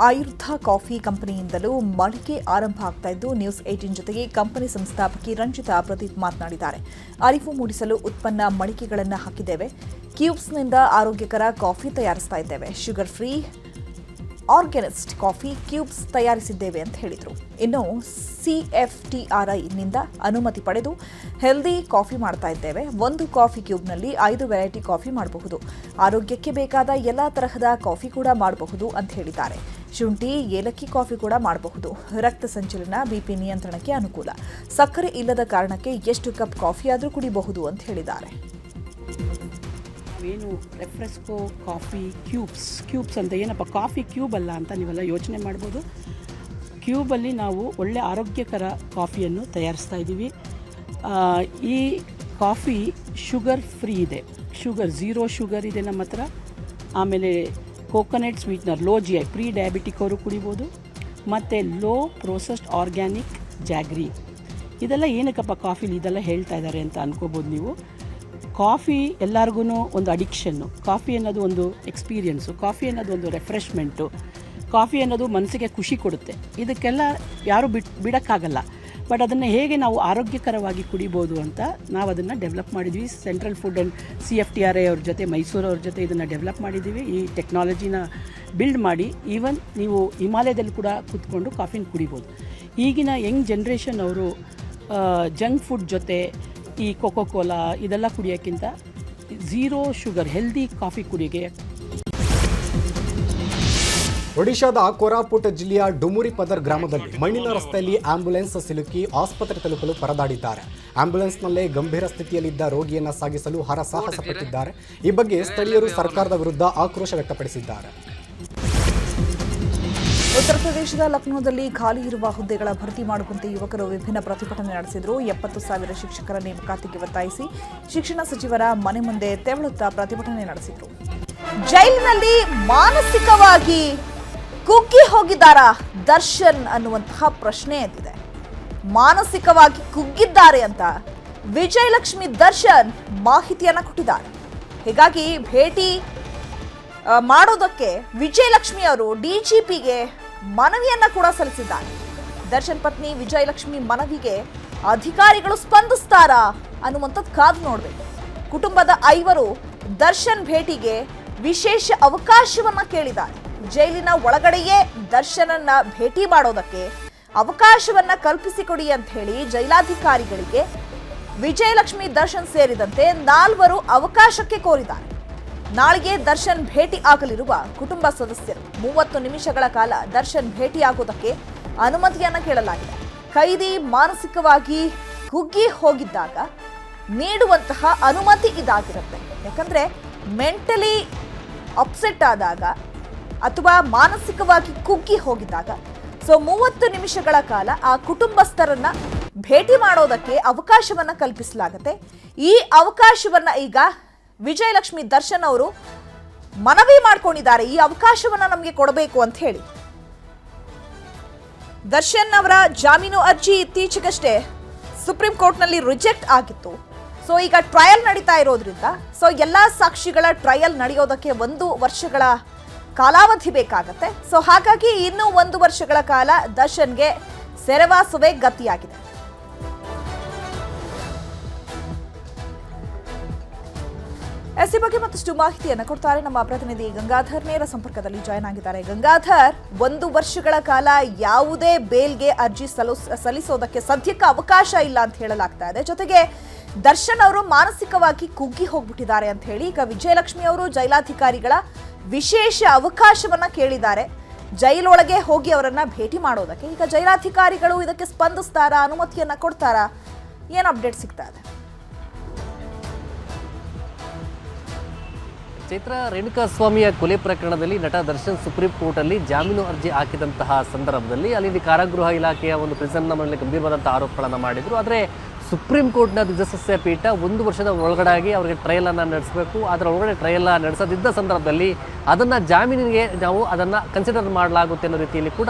ಆಯುರ್ಧ ಕಾಫಿ ಕಂಪನಿಯಿಂದಲೂ ಮಳಿಗೆ ಆರಂಭ ಆಗ್ತಾ ಇದ್ದು ನ್ಯೂಸ್ 18 ಜೊತೆಗೆ ಕಂಪನಿ ಸಂಸ್ಥಾಪಕಿ ರಂಜಿತಾ ಪ್ರದೀಪ್ ಮಾತನಾಡಿದ್ದಾರೆ. ಅರಿವು ಮೂಡಿಸಲು ಉತ್ಪನ್ನ ಮಳಿಗೆಗಳನ್ನು ಹಾಕಿದ್ದೇವೆ. ಕ್ಯೂಬ್ಸ್ನಿಂದ ಆರೋಗ್ಯಕರ ಕಾಫಿ ತಯಾರಿಸ್ತಾ ಇದ್ದೇವೆ. ಶುಗರ್ ಫ್ರೀ ಆರ್ಗ್ಯಾನಿಸ್ಟ್ ಕಾಫಿ ಕ್ಯೂಬ್ಸ್ ತಯಾರಿಸಿದ್ದೇವೆ ಅಂತ ಹೇಳಿದರು. ಇನ್ನು CFTRIನಿಂದ ಅನುಮತಿ ಪಡೆದು ಹೆಲ್ದಿ ಕಾಫಿ ಮಾಡ್ತಾ ಇದ್ದೇವೆ. ಒಂದು ಕಾಫಿ ಕ್ಯೂಬ್ನಲ್ಲಿ 5 ವೆರೈಟಿ ಕಾಫಿ ಮಾಡಬಹುದು. ಆರೋಗ್ಯಕ್ಕೆ ಬೇಕಾದ ಎಲ್ಲ ತರಹದ ಕಾಫಿ ಕೂಡ ಮಾಡಬಹುದು ಅಂತ ಹೇಳಿದ್ದಾರೆ. ಶುಂಠಿ, ಏಲಕ್ಕಿ ಕಾಫಿ ಕೂಡ ಮಾಡಬಹುದು. ರಕ್ತ ಸಂಚಲನ, BP ನಿಯಂತ್ರಣಕ್ಕೆ ಅನುಕೂಲ. ಸಕ್ಕರೆ ಇಲ್ಲದ ಕಾರಣಕ್ಕೆ ಎಷ್ಟು ಕಪ್ ಕಾಫಿ ಆದರೂ ಕುಡಿಬಹುದು ಅಂತ ಹೇಳಿದ್ದಾರೆ. ಏನು ರೆಫ್ರೆಸ್ಕೋ ಕಾಫಿ ಕ್ಯೂಬ್ಸ್ ಅಂತ ಏನಪ್ಪ ಕಾಫಿ ಕ್ಯೂಬ್ ಅಲ್ಲ ಅಂತ ನೀವೆಲ್ಲ ಯೋಚನೆ ಮಾಡ್ಬೋದು. ಕ್ಯೂಬಲ್ಲಿ ನಾವು ಒಳ್ಳೆ ಆರೋಗ್ಯಕರ ಕಾಫಿಯನ್ನು ತಯಾರಿಸ್ತಾ ಇದ್ದೀವಿ. ಈ ಕಾಫಿ ಶುಗರ್ ಫ್ರೀ ಇದೆ. ಶುಗರ್ 0 ಶುಗರ್ ಇದೆ ನಮ್ಮ ಹತ್ರ. ಆಮೇಲೆ coconut sweetener low GI pre diabetic ಅವರು ಕುಡಿಬೋದು. ಮತ್ತು ಲೋ ಪ್ರೋಸೆಸ್ಡ್ ಆರ್ಗ್ಯಾನಿಕ್ ಜಾಗ್ರಿ. ಇದೆಲ್ಲ ಏನಕ್ಕಪ್ಪ ಕಾಫಿಲಿ ಇದೆಲ್ಲ ಹೇಳ್ತಾ ಇದ್ದಾರೆ ಅಂತ ಅನ್ಕೋಬೋದು ನೀವು. ಕಾಫಿ ಎಲ್ಲರಿಗೂ ಒಂದು ಅಡಿಕ್ಷನ್ನು. ಕಾಫಿ ಅನ್ನೋದು ಒಂದು ಎಕ್ಸ್ಪೀರಿಯನ್ಸು. ಕಾಫಿ ಅನ್ನೋದು ಒಂದು ರೆಫ್ರೆಶ್ಮೆಂಟು. ಕಾಫಿ ಅನ್ನೋದು ಮನಸ್ಸಿಗೆ ಖುಷಿ ಕೊಡುತ್ತೆ. ಇದಕ್ಕೆಲ್ಲ ಯಾರೂ ಬಿಡೋಕ್ಕಾಗಲ್ಲ. ಬಟ್ ಅದನ್ನು ಹೇಗೆ ನಾವು ಆರೋಗ್ಯಕರವಾಗಿ ಕುಡಿಬೋದು ಅಂತ ನಾವು ಅದನ್ನು ಡೆವಲಪ್ ಮಾಡಿದ್ವಿ. ಸೆಂಟ್ರಲ್ ಫುಡ್ ಆ್ಯಂಡ್ CFTRI ಅವ್ರ ಜೊತೆ, ಮೈಸೂರವ್ರ ಜೊತೆ ಇದನ್ನು ಡೆವಲಪ್ ಮಾಡಿದ್ದೀವಿ. ಈ ಟೆಕ್ನಾಲಜಿನ ಬಿಲ್ಡ್ ಮಾಡಿ ಈವನ್ ನೀವು ಹಿಮಾಲಯದಲ್ಲಿ ಕೂಡ ಕೂತ್ಕೊಂಡು ಕಾಫಿನ ಕುಡಿಬೋದು. ಈಗಿನ ಯಂಗ್ ಜನ್ರೇಷನ್ ಅವರು ಜಂಕ್ ಫುಡ್ ಜೊತೆ ಈ ಕೋಕೋ ಕೋಲಾ ಇದೆಲ್ಲ ಕುಡಿಯೋಕ್ಕಿಂತ 0 ಶುಗರ್ ಹೆಲ್ದಿ ಕಾಫಿ ಕುಡಿಯೋಕ್ಕೆ. ಒಡಿಶಾದ ಕೋರಾಪುಟ್ ಜಿಲ್ಲೆಯ ಡುಮುರಿ ಪದರ್ ಗ್ರಾಮದಲ್ಲಿ ಮಣ್ಣಿನ ರಸ್ತೆಯಲ್ಲಿ ಆಂಬ್ಯುಲೆನ್ಸ್ ಸಿಲುಕಿ ಆಸ್ಪತ್ರೆ ತಲುಪಲು ಪರದಾಡಿದ್ದಾರೆ. ಆಂಬ್ಯುಲೆನ್ಸ್ನಲ್ಲೇ ಗಂಭೀರ ಸ್ಥಿತಿಯಲ್ಲಿದ್ದ ರೋಗಿಯನ್ನು ಸಾಗಿಸಲು ಹರಸಾಹಸ ಪಟ್ಟಿದ್ದಾರೆ. ಈ ಬಗ್ಗೆ ಸ್ಥಳೀಯರು ಸರ್ಕಾರದ ವಿರುದ್ಧ ಆಕ್ರೋಶ ವ್ಯಕ್ತಪಡಿಸಿದ್ದಾರೆ. ಉತ್ತರ ಪ್ರದೇಶದ ಲಕ್ನೋದಲ್ಲಿ ಖಾಲಿ ಇರುವ ಹುದ್ದೆಗಳ ಭರ್ತಿ ಮಾಡುವಂತೆ ಯುವಕರು ವಿಭಿನ್ನ ಪ್ರತಿಭಟನೆ ನಡೆಸಿದರು. 70,000 ಶಿಕ್ಷಕರ ನೇಮಕಾತಿಗೆ ಒತ್ತಾಯಿಸಿ ಶಿಕ್ಷಣ ಸಚಿವರ ಮನೆ ಮುಂದೆ ತೆವಳುತ್ತಾ ಪ್ರತಿಭಟನೆ ನಡೆಸಿದರು. ಜೈಲಿನಲ್ಲಿ ಮಾನಸಿಕವಾಗಿ ಕುಗ್ಗಿ ಹೋಗಿದ್ದಾರಾ ದರ್ಶನ್ ಅನ್ನುವಂತಹ ಪ್ರಶ್ನೆ ಎದ್ದಿದೆ. ಮಾನಸಿಕವಾಗಿ ಕುಗ್ಗಿದ್ದಾರೆ ಅಂತ ವಿಜಯಲಕ್ಷ್ಮಿ ದರ್ಶನ್ ಮಾಹಿತಿಯನ್ನ ಕೊಟ್ಟಿದ್ದಾರೆ. ಹೀಗಾಗಿ ಭೇಟಿ ಮಾಡೋದಕ್ಕೆ ವಿಜಯಲಕ್ಷ್ಮಿ ಅವರು DGPಗೆ ಮನವಿಯನ್ನ ಕೂಡ ಸಲ್ಲಿಸಿದ್ದಾರೆ. ದರ್ಶನ್ ಪತ್ನಿ ವಿಜಯಲಕ್ಷ್ಮಿ ಮನವಿಗೆ ಅಧಿಕಾರಿಗಳು ಸ್ಪಂದಿಸ್ತಾರಾ ಅನ್ನುವಂಥದ್ದು ಕಾದು ನೋಡಬೇಕು. ಕುಟುಂಬದ 5 ದರ್ಶನ್ ಭೇಟಿಗೆ ವಿಶೇಷ ಅವಕಾಶವನ್ನ ಕೇಳಿದ್ದಾರೆ. ಜೈಲಿನ ಒಳಗಡೆಯೇ ದರ್ಶನನ್ನ ಭೇಟಿ ಮಾಡೋದಕ್ಕೆ ಅವಕಾಶವನ್ನ ಕಲ್ಪಿಸಿಕೊಡಿ ಅಂತ ಹೇಳಿ ಜೈಲಾಧಿಕಾರಿಗಳಿಗೆ ವಿಜಯಲಕ್ಷ್ಮಿ ದರ್ಶನ್ ಸೇರಿದಂತೆ 4 ಅವಕಾಶಕ್ಕೆ ಕೋರಿದ್ದಾರೆ. ನಾಳೆಗೆ ದರ್ಶನ್ ಭೇಟಿ ಆಗಲಿರುವ ಕುಟುಂಬ ಸದಸ್ಯರು 30 ನಿಮಿಷಗಳ ಕಾಲ ದರ್ಶನ್ ಭೇಟಿಯಾಗುವುದಕ್ಕೆ ಅನುಮತಿಯನ್ನ ಕೇಳಲಾಗಿದೆ. ಕೈದಿ ಮಾನಸಿಕವಾಗಿ ಕುಗ್ಗಿ ಹೋಗಿದ್ದಾಗ ನೀಡುವಂತಹ ಅನುಮತಿ ಇದಾಗಿರುತ್ತೆ. ಯಾಕಂದ್ರೆ ಮೆಂಟಲಿ ಅಪ್ಸೆಟ್ ಆದಾಗ ಅಥವಾ ಮಾನಸಿಕವಾಗಿ ಕುಗ್ಗಿ ಹೋಗಿದ್ದಾಗ 30 ನಿಮಿಷಗಳ ಕಾಲ ಆ ಕುಟುಂಬಸ್ಥರನ್ನ ಭೇಟಿ ಮಾಡೋದಕ್ಕೆ ಅವಕಾಶವನ್ನ ಕಲ್ಪಿಸಲಾಗುತ್ತೆ. ಈ ಅವಕಾಶವನ್ನ ಈಗ ವಿಜಯಲಕ್ಷ್ಮಿ ದರ್ಶನ್ ಅವರು ಮನವಿ ಮಾಡ್ಕೊಂಡಿದ್ದಾರೆ. ಈ ಅವಕಾಶವನ್ನ ನಮಗೆ ಕೊಡಬೇಕು ಅಂತ ಹೇಳಿ. ದರ್ಶನ್ ಅವರ ಜಾಮೀನು ಅರ್ಜಿ ಇತ್ತೀಚೆಗಷ್ಟೇ ಸುಪ್ರೀಂ ಕೋರ್ಟ್ನಲ್ಲಿ ರಿಜೆಕ್ಟ್ ಆಗಿತ್ತು. ಸೊ ಈಗ ಟ್ರಯಲ್ ನಡೀತಾ ಇರೋದ್ರಿಂದ ಎಲ್ಲಾ ಸಾಕ್ಷಿಗಳ ಟ್ರಯಲ್ ನಡೆಯೋದಕ್ಕೆ 1 ವರ್ಷಗಳ ಕಾಲಾವಧಿ ಬೇಕಾಗತ್ತೆ. ಸೊ ಹಾಗಾಗಿ ಇನ್ನೂ 1 ವರ್ಷಗಳ ಕಾಲ ದರ್ಶನ್ಗೆ ಸೆರೆವಾಸವೇ ಗತಿಯಾಗಿದೆ. ಈ ಬಗ್ಗೆ ಮತ್ತಷ್ಟು ಮಾಹಿತಿಯನ್ನು ಕೊಡ್ತಾರೆ ನಮ್ಮ ಪ್ರತಿನಿಧಿ ಗಂಗಾಧರ್. ನೇರ ಸಂಪರ್ಕದಲ್ಲಿ ಜಾಯ್ನ್ ಆಗಿದ್ದಾರೆ. ಗಂಗಾಧರ್, 1 ವರ್ಷಗಳ ಕಾಲ ಯಾವುದೇ ಬೇಲ್ಗೆ ಅರ್ಜಿ ಸಲ್ಲಿಸೋದಕ್ಕೆ ಸದ್ಯಕ್ಕೆ ಅವಕಾಶ ಇಲ್ಲ ಅಂತ ಹೇಳಲಾಗ್ತಾ ಇದೆ. ಜೊತೆಗೆ ದರ್ಶನ್ ಅವರು ಮಾನಸಿಕವಾಗಿ ಕುಗ್ಗಿ ಹೋಗ್ಬಿಟ್ಟಿದ್ದಾರೆ ಅಂತ ಹೇಳಿ ಈಗ ವಿಜಯಲಕ್ಷ್ಮಿ ಅವರು ಜೈಲಾಧಿಕಾರಿಗಳ ವಿಶೇಷ ಅವಕಾಶವನ್ನ ಕೇಳಿದ್ದಾರೆ ಜೈಲೊಳಗೆ ಹೋಗಿ ಅವರನ್ನ ಭೇಟಿ ಮಾಡೋದಕ್ಕೆ. ಈಗ ಜೈಲಾಧಿಕಾರಿಗಳು ಇದಕ್ಕೆ ಸ್ಪಂದಿಸ್ತಾರಾ, ಅನುಮತಿಯನ್ನ ಕೊಡ್ತಾರಾ, ಏನು ಅಪ್ಡೇಟ್ ಸಿಗ್ತಾ ಇದೆ? ಚೈತ್ರ, ರೇಣುಕಾಸ್ವಾಮಿಯ ಕೊಲೆ ಪ್ರಕರಣದಲ್ಲಿ ನಟ ದರ್ಶನ್ ಸುಪ್ರೀಂ ಕೋರ್ಟಲ್ಲಿ ಜಾಮೀನು ಅರ್ಜಿ ಹಾಕಿದಂತಹ ಸಂದರ್ಭದಲ್ಲಿ ಅಲ್ಲಿ ಕಾರಾಗೃಹ ಇಲಾಖೆಯ ಒಂದು ಪ್ರಿಸನ್ನ ಮೇಲೆ ಗಂಭೀರವಾದಂಥ ಆರೋಪಗಳನ್ನು ಮಾಡಿದರು. ಆದರೆ ಸುಪ್ರೀಂ ಕೋರ್ಟ್ನ ದ್ವಿಸದಸ್ಯ ಪೀಠ 1 ವರ್ಷದ ಒಳಗಡೆಯಾಗಿ ಅವರಿಗೆ ಟ್ರಯಲನ್ನು ನಡೆಸಬೇಕು. ಅದರ ಒಳಗಡೆ ಟ್ರಯಲ್ ನಡೆಸದಿದ್ದ ಸಂದರ್ಭದಲ್ಲಿ ಅದನ್ನು ಜಾಮೀನಿಗೆ ನಾವು ಅದನ್ನು ಕನ್ಸಿಡರ್ ಮಾಡಲಾಗುತ್ತೆ ಅನ್ನೋ ರೀತಿಯಲ್ಲಿ ಕೂಡ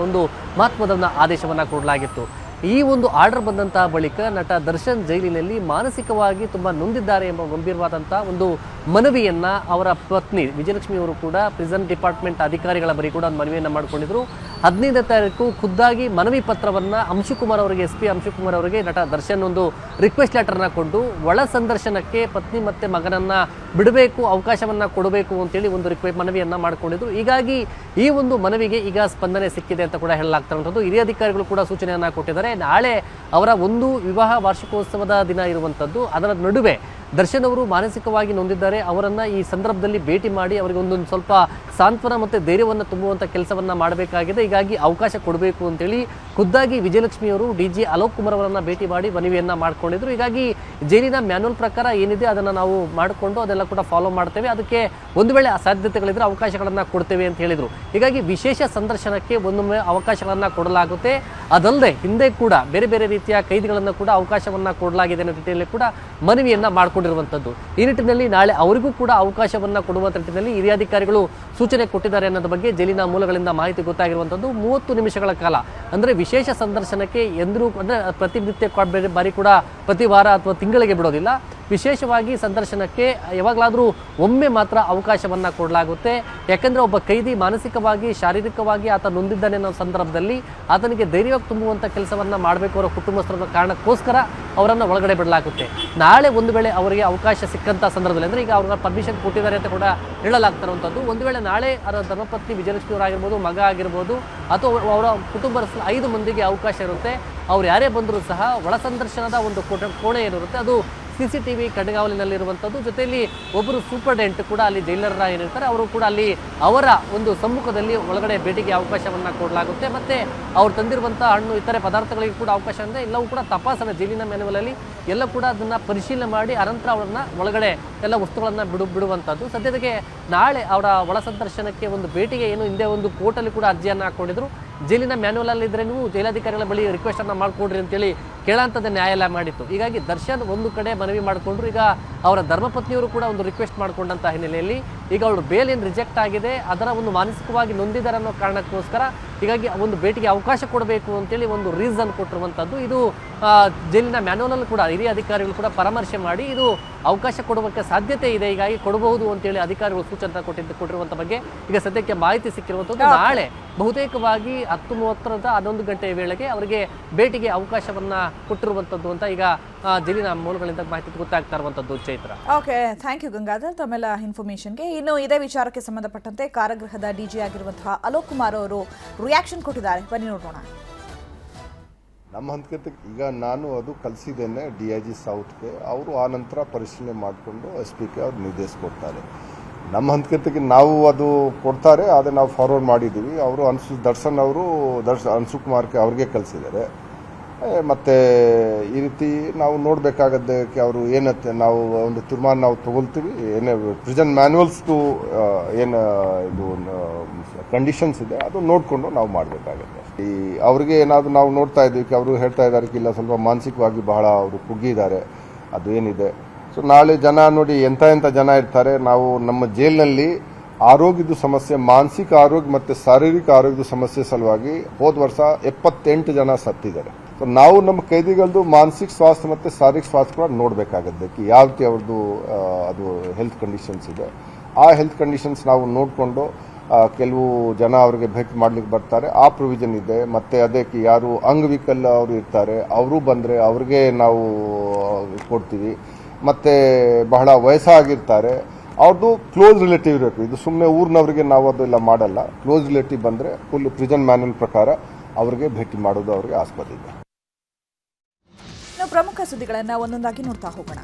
ಒಂದು ಮಹತ್ವದ ಆದೇಶವನ್ನು ಕೊಡಲಾಗಿತ್ತು. ಈ ಒಂದು ಆರ್ಡರ್ ಬಂದಂತಹ ಬಳಿಕ ನಟ ದರ್ಶನ್ ಜೈಲಿನಲ್ಲಿ ಮಾನಸಿಕವಾಗಿ ತುಂಬ ನೊಂದಿದ್ದಾರೆ ಎಂಬ ಗಂಭೀರವಾದಂಥ ಒಂದು ಮನವಿಯನ್ನು ಅವರ ಪತ್ನಿ ವಿಜಯಲಕ್ಷ್ಮಿ ಅವರು ಕೂಡ ಪ್ರಿಸನ್ ಡಿಪಾರ್ಟ್ಮೆಂಟ್ ಅಧಿಕಾರಿಗಳ ಬಳಿ ಕೂಡ ಒಂದು ಮನವಿಯನ್ನು ಮಾಡಿಕೊಂಡಿದ್ರು. 15ನೇ ತಾರೀಕು ಖುದ್ದಾಗಿ ಮನವಿ ಪತ್ರವನ್ನು ಅಂಶುಕುಮಾರ್ ಅವರಿಗೆ SP ಅಂಶುಕುಮಾರ್ ಅವರಿಗೆ ನಟ ದರ್ಶನ್ ಒಂದು ರಿಕ್ವೆಸ್ಟ್ ಲೆಟರ್ನ ಕೊಟ್ಟು ಒಳ ಸಂದರ್ಶನಕ್ಕೆ ಪತ್ನಿ ಮತ್ತು ಮಗನನ್ನು ಬಿಡಬೇಕು, ಅವಕಾಶವನ್ನು ಕೊಡಬೇಕು ಅಂತೇಳಿ ಒಂದು ಮನವಿಯನ್ನು ಮಾಡಿಕೊಂಡಿದ್ರು. ಹೀಗಾಗಿ ಈ ಒಂದು ಮನವಿಗೆ ಈಗ ಸ್ಪಂದನೆ ಸಿಕ್ಕಿದೆ ಅಂತ ಕೂಡ ಹೇಳಲಾಗ್ತಾ ಇರುವಂಥದ್ದು. ಹಿರಿಯ ಅಧಿಕಾರಿಗಳು ಕೂಡ ಸೂಚನೆಯನ್ನು ಕೊಟ್ಟಿದ್ದಾರೆ. ನಾಳೆ ಅವರ ಒಂದು ವಿವಾಹ ವಾರ್ಷಿಕೋತ್ಸವದ ದಿನ ಇರುವಂಥದ್ದು. ಅದರ ನಡುವೆ ದರ್ಶನ್ ಅವರು ಮಾನಸಿಕವಾಗಿ ನೊಂದಿದ್ದಾರೆ. ಅವರನ್ನು ಈ ಸಂದರ್ಭದಲ್ಲಿ ಭೇಟಿ ಮಾಡಿ ಅವರಿಗೆ ಒಂದೊಂದು ಸ್ವಲ್ಪ ಸಾಂತ್ವನ ಮತ್ತು ಧೈರ್ಯವನ್ನು ತುಂಬುವಂಥ ಕೆಲಸವನ್ನು ಮಾಡಬೇಕಾಗಿದೆ. ಹೀಗಾಗಿ ಅವಕಾಶ ಕೊಡಬೇಕು ಅಂತೇಳಿ ಖುದ್ದಾಗಿ ವಿಜಯಲಕ್ಷ್ಮಿಯವರು DG ಅಲೋಕ್ ಕುಮಾರ್ ಅವರನ್ನು ಭೇಟಿ ಮಾಡಿ ಮನವಿಯನ್ನು ಮಾಡಿಕೊಂಡಿದ್ರು. ಹೀಗಾಗಿ ಜೈಲಿನ ಮ್ಯಾನ್ಯುವಲ್ ಪ್ರಕಾರ ಏನಿದೆ ಅದನ್ನು ನಾವು ಮಾಡಿಕೊಂಡು ಅದೆಲ್ಲ ಕೂಡ ಫಾಲೋ ಮಾಡ್ತೇವೆ. ಅದಕ್ಕೆ ಒಂದು ವೇಳೆ ಸಾಧ್ಯತೆಗಳಿದ್ರೆ ಅವಕಾಶಗಳನ್ನು ಕೊಡ್ತೇವೆ ಅಂತ ಹೇಳಿದರು. ಹೀಗಾಗಿ ವಿಶೇಷ ಸಂದರ್ಶನಕ್ಕೆ ಒಂದೊಮ್ಮೆ ಅವಕಾಶಗಳನ್ನು ಕೊಡಲಾಗುತ್ತೆ. ಅದಲ್ಲದೆ ಹಿಂದೆ ಕೂಡ ಬೇರೆ ಬೇರೆ ರೀತಿಯ ಕೈದಿಗಳನ್ನು ಕೂಡ ಅವಕಾಶವನ್ನು ಕೊಡಲಾಗಿದೆ ಅನ್ನೋ ರೀತಿಯಲ್ಲಿ ಕೂಡ ಮನವಿಯನ್ನು ಮಾಡಿಕೊಂಡಿದ್ದಾರೆ. ಹಾಕೊಂಡಿರುವಂಥದ್ದು. ಈ ನಿಟ್ಟಿನಲ್ಲಿ ನಾಳೆ ಅವರಿಗೂ ಕೂಡ ಅವಕಾಶವನ್ನು ಕೊಡುವಂಥ ನಿಟ್ಟಿನಲ್ಲಿ ಹಿರಿಯ ಅಧಿಕಾರಿಗಳು ಸೂಚನೆ ಕೊಟ್ಟಿದ್ದಾರೆ ಅನ್ನೋದ್ರ ಬಗ್ಗೆ ಜೈಲಿನ ಮೂಲಗಳಿಂದ ಮಾಹಿತಿ ಗೊತ್ತಾಗಿರುವಂಥದ್ದು. 30 ನಿಮಿಷಗಳ ಕಾಲ ಅಂದರೆ ವಿಶೇಷ ಸಂದರ್ಶನಕ್ಕೆ ಎಂದರೂ ಅಂದರೆ ಪ್ರತಿನಿತ್ಯ ಬಾರಿ ಕೂಡ ಪ್ರತಿ ವಾರ ಅಥವಾ ತಿಂಗಳಿಗೆ ಬಿಡೋದಿಲ್ಲ. ವಿಶೇಷವಾಗಿ ಸಂದರ್ಶನಕ್ಕೆ ಯಾವಾಗಲಾದರೂ ಒಮ್ಮೆ ಮಾತ್ರ ಅವಕಾಶವನ್ನು ಕೊಡಲಾಗುತ್ತೆ. ಯಾಕೆಂದರೆ ಒಬ್ಬ ಕೈದಿ ಮಾನಸಿಕವಾಗಿ ಶಾರೀರಿಕವಾಗಿ ಆತ ನೊಂದಿದ್ದಾನೆ ಅನ್ನೋ ಸಂದರ್ಭದಲ್ಲಿ ಆತನಿಗೆ ಧೈರ್ಯವಾಗಿ ತುಂಬುವಂಥ ಕೆಲಸವನ್ನು ಮಾಡಬೇಕು ಅವರ ಕುಟುಂಬಸ್ಥರ ಕಾರಣಕ್ಕೋಸ್ಕರ ಅವರನ್ನು ಒಳಗಡೆ ಬಿಡಲಾಗುತ್ತೆ. ನಾಳೆ ಒಂದು ವೇಳೆ ಅವರಿಗೆ ಅವಕಾಶ ಸಿಕ್ಕಂಥ ಸಂದರ್ಭದಲ್ಲಿ ಅಂದರೆ ಈಗ ಅವ್ರನ್ನ ಪರ್ಮಿಷನ್ ಕೊಟ್ಟಿದ್ದಾರೆ ಅಂತ ಕೂಡ ಹೇಳಲಾಗ್ತಿರುವಂಥದ್ದು. ಒಂದು ವೇಳೆ ನಾಳೆ ಅವರ ಧರ್ಮಪತ್ನಿ ವಿಜಯಲಕ್ಷ್ಮಿ ಅವರಾಗಿರ್ಬೋದು, ಮಗ ಆಗಿರ್ಬೋದು ಅಥವಾ ಅವರ ಕುಟುಂಬಸ್ಥರ 5 ಮಂದಿಗೆ ಅವಕಾಶ ಇರುತ್ತೆ. ಅವ್ರು ಯಾರೇ ಬಂದರೂ ಸಹ ಒಳ ಸಂದರ್ಶನದ ಒಂದು ಕೋಣೆ ಏನಿರುತ್ತೆ ಅದು CCTV ಕಣ್ಗಾವಲಿನಲ್ಲಿರುವಂಥದ್ದು. ಜೊತೆಯಲ್ಲಿ ಒಬ್ಬರು ಸೂಪರ್ಡೆಂಟ್ ಕೂಡ ಅಲ್ಲಿ ಜೈಲರ ಏನಿರ್ತಾರೆ ಅವರು ಕೂಡ ಅಲ್ಲಿ ಅವರ ಒಂದು ಸಮ್ಮುಖದಲ್ಲಿ ಒಳಗಡೆ ಭೇಟಿಗೆ ಅವಕಾಶವನ್ನು ಕೊಡಲಾಗುತ್ತೆ. ಮತ್ತು ಅವ್ರು ತಂದಿರುವಂಥ ಹಣ್ಣು ಇತರೆ ಪದಾರ್ಥಗಳಿಗೆ ಕೂಡ ಅವಕಾಶ ಅಂದರೆ ಎಲ್ಲವೂ ಕೂಡ ತಪಾಸಣೆ ಜೈಲಿನ ಮ್ಯಾನ್ಯುವಲಲ್ಲಿ ಎಲ್ಲ ಕೂಡ ಅದನ್ನು ಪರಿಶೀಲನೆ ಮಾಡಿ ಅನಂತರ ಅವರನ್ನು ಒಳಗಡೆ ಎಲ್ಲ ವಸ್ತುಗಳನ್ನು ಬಿಡುವಂಥದ್ದು. ಸದ್ಯದಕ್ಕೆ ನಾಳೆ ಅವರ ಒಳ ಸಂದರ್ಶನಕ್ಕೆ ಒಂದು ಭೇಟಿಗೆ ಏನು ಹಿಂದೆ ಒಂದು ಕೋರ್ಟಲ್ಲಿ ಕೂಡ ಅರ್ಜಿಯನ್ನು ಹಾಕ್ಕೊಂಡಿದ್ರು. ಜೈಲಿನ ಮ್ಯಾನ್ಯುವಲ್ ಇದ್ದರೆ ನೀವು ಜೈಲಾಧಿಕಾರಿಗಳ ಬಳಿ ರಿಕ್ವೆಸ್ಟನ್ನು ಮಾಡಿಕೊಡ್ರಿ ಅಂತೇಳಿ ಕೇಳೋಂಥದ್ದು ನ್ಯಾಯಾಲಯ ಮಾಡಿತ್ತು. ಹೀಗಾಗಿ ದರ್ಶನ್ ಒಂದು ಕಡೆ ಮನವಿ ಮಾಡಿಕೊಂಡ್ರು. ಈಗ ಅವರ ಧರ್ಮಪತ್ನಿಯವರು ಕೂಡ ಒಂದು ರಿಕ್ವೆಸ್ಟ್ ಮಾಡಿಕೊಂಡಂಥ ಹಿನ್ನೆಲೆಯಲ್ಲಿ ಈಗ ಅವಳು ಬೇಲ್ ಏನು ರಿಜೆಕ್ಟ್ ಆಗಿದೆ ಅದರ ಒಂದು ಮಾನಸಿಕವಾಗಿ ನೊಂದಿದ್ದಾರೆ ಅನ್ನೋ ಕಾರಣಕ್ಕೋಸ್ಕರ ಹೀಗಾಗಿ ಒಂದು ಭೇಟಿಗೆ ಅವಕಾಶ ಕೊಡಬೇಕು ಅಂತೇಳಿ ಒಂದು ರೀಸನ್ ಕೊಟ್ಟಿರುವಂಥದ್ದು. ಇದು ಜೈಲಿನ ಮ್ಯಾನ್ಯುವಲಲ್ಲಿ ಕೂಡ ಹಿರಿಯ ಅಧಿಕಾರಿಗಳು ಕೂಡ ಪರಾಮರ್ಶೆ ಮಾಡಿ ಇದು ಅವಕಾಶ ಕೊಡುವಕ್ಕೆ ಸಾಧ್ಯತೆ ಇದೆ, ಹೀಗಾಗಿ ಕೊಡಬಹುದು ಅಂತೇಳಿ ಅಧಿಕಾರಿಗಳು ಸೂಚನೆ ಕೊಟ್ಟಿರುವಂಥ ಬಗ್ಗೆ ಈಗ ಸದ್ಯಕ್ಕೆ ಮಾಹಿತಿ ಸಿಕ್ಕಿರುವಂಥದ್ದು. ನಾಳೆ ಬಹುತೇಕವಾಗಿ 10:30ರಿಂದ 11 ಗಂಟೆಯ ವೇಳೆಗೆ ಅವರಿಗೆ ಭೇಟಿಗೆ ಅವಕಾಶವನ್ನು ಕೊಟ್ಟಿರುವಂಥದ್ದು ಅಂತ ಈಗ ಜೈಲಿನ ಮೂಲಗಳಿಂದ ಮಾಹಿತಿ ಗೊತ್ತಾಗ್ತಾ ಇರುವಂಥದ್ದು. Chaitra. Okay, thank you Gangadhar ತಮ್ಮೆಲ್ಲ ಇನ್ಫಾರ್ಮೇಷನ್ಗೆ. ಇನ್ನು ಇದೇ ವಿಚಾರಕ್ಕೆ ಸಂಬಂಧಪಟ್ಟಂತೆ ಕಾರಾಗೃಹದ ಡಿಜಿ ಆಗಿರುವಂತಹ ಅಲೋಕ್ ಕುಮಾರ್ ಅವರು ರಿಯಾಕ್ಷನ್ ಕೊಟ್ಟಿದ್ದಾರೆ, ಬನ್ನಿ ನೋಡೋಣ. ನಮ್ಮ ಹಂತಕ್ಕೆ ಈಗ ನಾನು ಅದು ಕಲಿಸಿದ್ದೇನೆ DIG ಸೌತ್ಗೆ. ಅವರು ಆ ನಂತರ ಪರಿಶೀಲನೆ ಮಾಡಿಕೊಂಡು SPಗೆ ಅವ್ರು ನಿರ್ದೇಶಿಸ್ಕೊಡ್ತಾರೆ. ನಮ್ಮ ಹಂತಕ್ಕೆ ನಾವು ಅದು ಕೊಡ್ತಾರೆ, ಆದರೆ ನಾವು ಫಾರ್ವರ್ಡ್ ಮಾಡಿದ್ದೀವಿ. ಅವರು ದರ್ಶನ್ ಅವರು ಅನ್ಸುಕುಮಾರ್ಗೆ ಅವ್ರಿಗೆ ಕಲಿಸಿದ್ದಾರೆ. ಮತ್ತು ಈ ರೀತಿ ನಾವು ನೋಡಬೇಕಾಗದ್ದಕ್ಕೆ ಅವರು ಏನತ್ತೆ ನಾವು ಒಂದು ತೀರ್ಮಾನ ನಾವು ತಗೊಳ್ತೀವಿ. ಏನೇ ಪ್ರಿಸನ್ ಮ್ಯಾನ್ಯುವಲ್ಸ್ದು ಏನು ಇದು ಕಂಡೀಷನ್ಸ್ ಇದೆ ಅದು ನೋಡಿಕೊಂಡು ನಾವು ಮಾಡಬೇಕಾಗತ್ತೆ. ಈ ಅವ್ರಿಗೆ ಏನಾದರೂ ನಾವು ನೋಡ್ತಾ ಇದ್ದೀವಿ ಅವರು ಹೇಳ್ತಾ ಇದ್ದಾರೆ ಇಲ್ಲ ಸ್ವಲ್ಪ ಮಾನಸಿಕವಾಗಿ ಬಹಳ ಅವರು ಕುಗ್ಗಿದ್ದಾರೆ, ಅದು ಏನಿದೆ. ಸೊ ನಾಳೆ ಜನ ನೋಡಿ ಎಂಥ ಜನ ಇರ್ತಾರೆ. ನಾವು ನಮ್ಮ ಜೈಲಿನಲ್ಲಿ ಆರೋಗ್ಯದ ಸಮಸ್ಯೆ, ಮಾನಸಿಕ ಆರೋಗ್ಯ ಮತ್ತು ಶಾರೀರಿಕ ಆರೋಗ್ಯದ ಸಮಸ್ಯೆ ಸಲುವಾಗಿ ಹೋದ ವರ್ಷ 78 ಜನ ಸತ್ತಿದ್ದಾರೆ. ಸೊ ನಾವು ನಮ್ಮ ಕೈದಿಗಳದ್ದು ಮಾನಸಿಕ ಸ್ವಾಸ್ಥ್ಯ ಮತ್ತು ಶಾರೀರಿಕ ಸ್ವಾಸ್ಥ್ಯ ಕೂಡ ನೋಡಬೇಕಾಗದ್ದಕ್ಕೆ ಯಾವ ರೀತಿ ಅವ್ರದ್ದು ಅದು ಹೆಲ್ತ್ ಕಂಡೀಷನ್ಸ್ ಇದೆ. ಆ ಹೆಲ್ತ್ ಕಂಡೀಷನ್ಸ್ ನಾವು ನೋಡಿಕೊಂಡು ಕೆಲವು ಜನ ಅವರಿಗೆ ಭೇಟಿ ಮಾಡ್ಲಿಕ್ಕೆ ಬರ್ತಾರೆ, ಆ ಪ್ರೊವಿಷನ್ ಇದೆ. ಮತ್ತು ಅದಕ್ಕೆ ಯಾರು ಅಂಗವಿಕಲ ಅವರು ಇರ್ತಾರೆ ಅವರು ಬಂದರೆ ಅವ್ರಿಗೆ ನಾವು ಕೊಡ್ತೀವಿ. ಮತ್ತು ಬಹಳ ವಯಸ್ಸಾಗಿರ್ತಾರೆ ಅವ್ರದ್ದು ಕ್ಲೋಸ್ ರಿಲೇಟಿವ್ ಇರಬೇಕು. ಇದು ಸುಮ್ಮನೆ ಊರಿನವರಿಗೆ ನಾವು ಅದೆಲ್ಲ ಮಾಡಲ್ಲ. ಕ್ಲೋಸ್ ರಿಲೇಟಿವ್ ಬಂದರೆ ಫುಲ್ ಪ್ರಿಸನ್ ಮ್ಯಾನ್ಯುವಲ್ ಪ್ರಕಾರ ಅವರಿಗೆ ಭೇಟಿ ಮಾಡೋದು ಅವರಿಗೆ ಆಸ್ಪದ ಇದೆ. ಪ್ರಮುಖ ಸುದ್ದಿಗಳನ್ನು ಒಂದೊಂದಾಗಿ ನೋಡ್ತಾ ಹೋಗೋಣ.